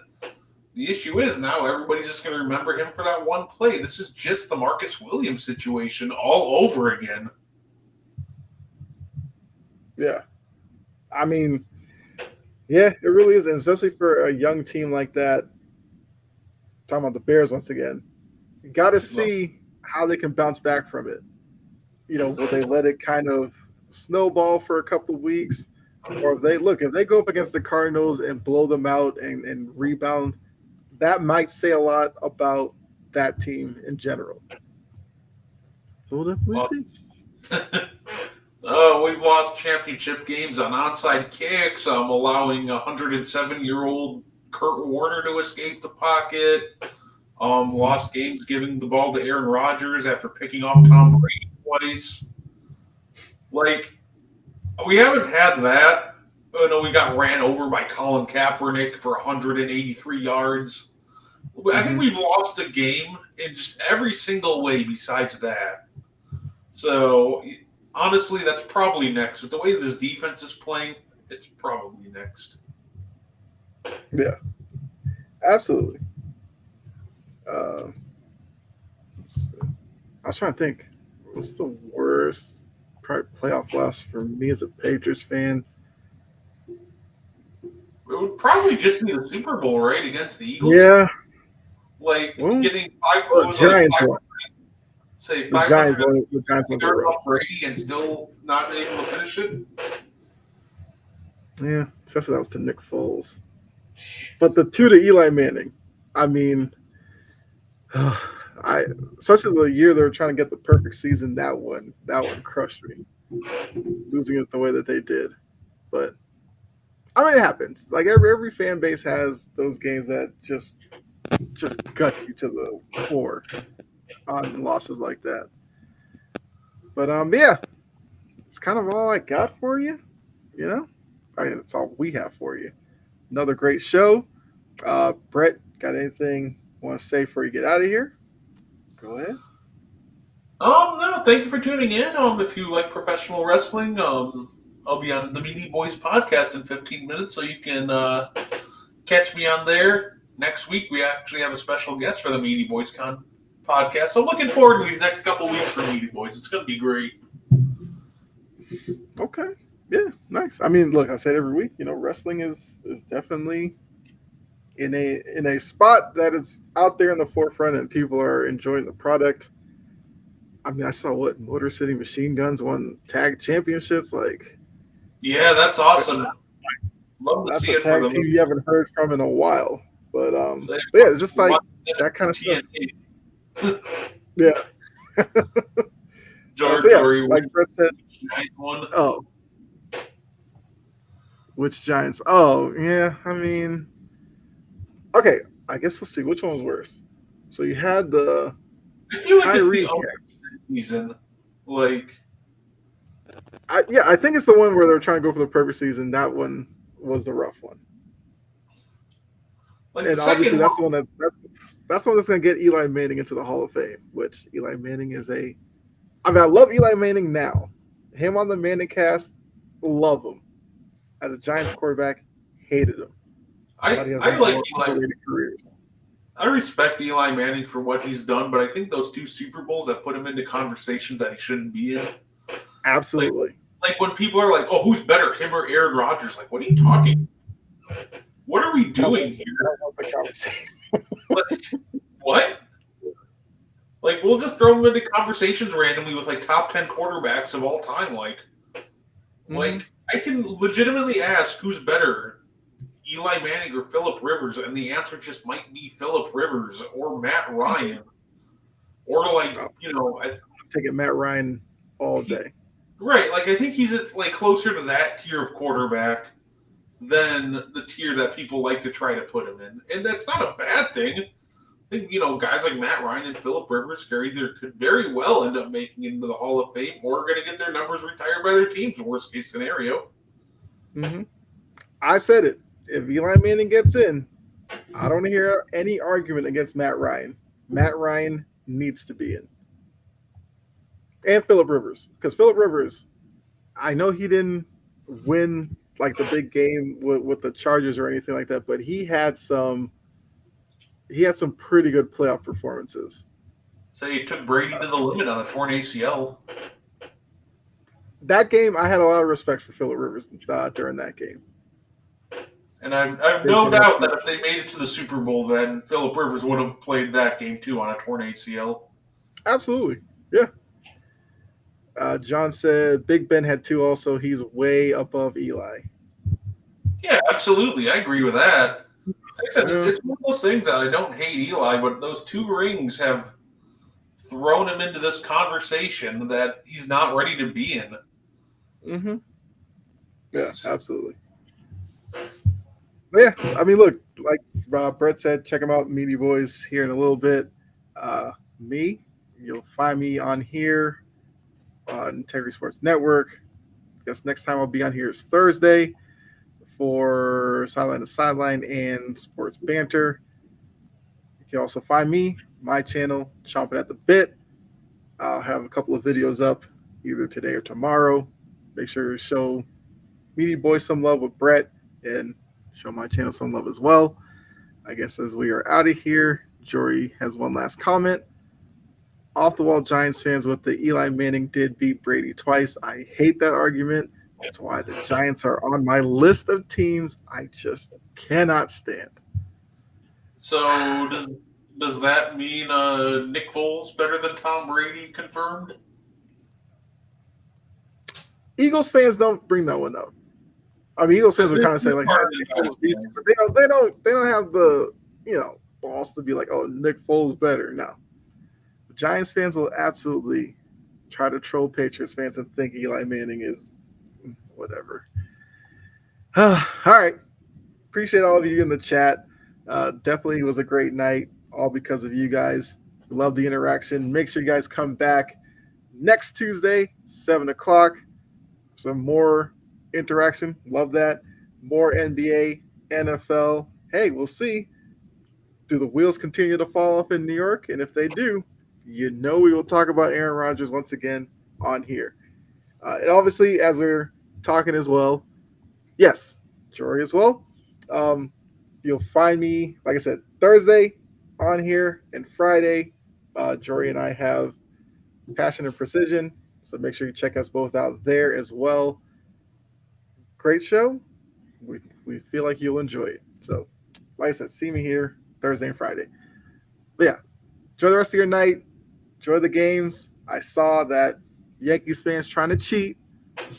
The issue is now everybody's just going to remember him for that one play. This is just the Marcus Williams situation all over again. Yeah. I mean, yeah, it really is. And especially for a young team like that, talking about the Bears once again, you got to see how they can bounce back from it. Will they let it kind of snowball for a couple of weeks? Or if they go up against the Cardinals and blow them out and rebound, that might say a lot about that team in general. So we'll definitely see. We've lost championship games on onside kicks, allowing 107-year-old Kurt Warner to escape the pocket. Lost games giving the ball to Aaron Rodgers after picking off Tom Brady twice. Like, we haven't had that. We got ran over by Colin Kaepernick for 183 yards. I think we've lost a game in just every single way besides that. So honestly, that's probably next. With the way this defense is playing, it's probably next. Yeah, absolutely. Uh, let's see. I was trying to think. What's the worst probably playoff loss for me as a Patriots fan? It would probably just be the Super Bowl, right, against the Eagles. Yeah, Like well, getting five. the What was it, like Giants 500, one. say The 500 Giants one. The Giants one's yards rough. off Brady and still not able to finish it. Yeah, especially that was to Nick Foles. But the two to Eli Manning. I mean, I especially the year they were trying to get the perfect season. That one crushed me. Losing it the way that they did, but I mean, it happens. Like every fan base has those games that just gut you to the core on losses like that. But yeah, it's kind of all I got for you. You know, I mean, that's all we have for you. Another great show. Brett, got anything you want to say before you get out of here? Go ahead. No, thank you for tuning in. If you like professional wrestling, I'll be on the Meaty Boys podcast in 15 minutes, so you can catch me on there. Next week, we actually have a special guest for the Meaty Boys podcast. So looking forward to these next couple weeks for Meaty Boys. It's going to be great. Okay. Yeah, nice. I mean, look, I said every week, wrestling is definitely in a spot that is out there in the forefront and people are enjoying the product. I mean, I saw what Motor City Machine Guns won tag championships. Like, yeah, that's awesome. Love to that's see a it for tag them. team you haven't heard from in a while. But yeah, it's just like that kind of stuff. Yeah. George, so yeah, like Brett said. One. Oh, which Giants? Oh, yeah. I mean, okay. I guess we'll see which one was worse. So you had the. I feel like Tyree it's the season. Like, I think it's the one where they're trying to go for the perfect season. That one was the rough one. Like and obviously, that's the one that's the one that's going to get Eli Manning into the Hall of Fame. Which Eli Manning is a. I mean, I love Eli Manning now. Him on the Manning cast, love him. As a Giants quarterback, hated him. I like Eli. Careers. I respect Eli Manning for what he's done, but I think those two Super Bowls have put him into conversations that he shouldn't be in. Absolutely. Like when people are like, "Oh, who's better, him or Aaron Rodgers?" Like, what are you talking? What are we doing here? That was a conversation. Like, what? Like, we'll just throw him into conversations randomly with like top 10 quarterbacks of all time. Like I can legitimately ask who's better, Eli Manning or Phillip Rivers, and the answer just might be Phillip Rivers or Matt Ryan, or like I'm taking Matt Ryan all day. Right, like I think he's like closer to that tier of quarterback than the tier that people like to try to put him in, and that's not a bad thing. I think guys like Matt Ryan and Phillip Rivers could very well end up making it into the Hall of Fame, or are going to get their numbers retired by their teams. Worst case scenario. Mm-hmm. I said it. If Eli Manning gets in, I don't hear any argument against Matt Ryan. Matt Ryan needs to be in. And Phillip Rivers. Because Phillip Rivers, I know he didn't win like the big game with the Chargers or anything like that, but he had some pretty good playoff performances. So he took Brady to the limit on a torn ACL. That game, I had a lot of respect for Phillip Rivers during that game. And I have no doubt that if they made it to the Super Bowl, then Phillip Rivers would have played that game too on a torn ACL. Absolutely. Yeah. John said Big Ben had 2 also. He's way above Eli. Yeah, absolutely. I agree with that. Like I said, it's one of those things that I don't hate Eli, but those 2 rings have thrown him into this conversation that he's not ready to be in. Mm-hmm. Yeah, absolutely. But yeah, I mean, look, like Brett said, check him out, Meaty Boys, here in a little bit. You'll find me on here on Integrity Sports Network. I guess next time I'll be on here is Thursday for Sideline to Sideline and Sports Banter. You can also find me, my channel, Chomping at the Bit. I'll have a couple of videos up either today or tomorrow. Make sure you show Meaty Boy some love with Brett and show my channel some love as well. I guess as we are out of here, Jory has one last comment. Off the wall Giants fans with the Eli Manning did beat Brady twice. I hate that argument. That's why the Giants are on my list of teams I just cannot stand. So does that mean Nick Foles better than Tom Brady confirmed? Eagles fans don't bring that one up. I mean, Eagles fans would kind of say like, "Ah, Nick Foles beat you," but they don't have the balls to be like, "Oh, Nick Foles better." No, Giants fans will absolutely try to troll Patriots fans and think Eli Manning is whatever. All right, appreciate all of you in the chat. Definitely was a great night, all because of you guys. Love the interaction. Make sure you guys come back next Tuesday, 7:00. Some more interaction. Love that. More NBA, NFL. Hey, we'll see. Do the wheels continue to fall off in New York? And if they do, we will talk about Aaron Rodgers once again on here. And obviously, as we're talking as well, yes, Jory as well. You'll find me, like I said, Thursday on here, and Friday, Jory and I have Passion and Precision. So make sure you check us both out there as well. Great show. We feel like you'll enjoy it. So, like I said, see me here Thursday and Friday. But yeah, enjoy the rest of your night. Enjoy the games. I saw that Yankees fans trying to cheat.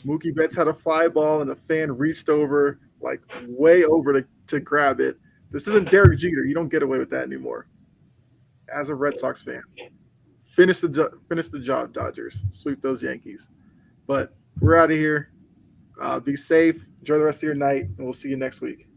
Mookie Betts had a fly ball and a fan reached over, like way over to grab it. This isn't Derek Jeter. You don't get away with that anymore. As a Red Sox fan, finish the job, Dodgers. Sweep those Yankees. But we're out of here. Be safe. Enjoy the rest of your night, and we'll see you next week.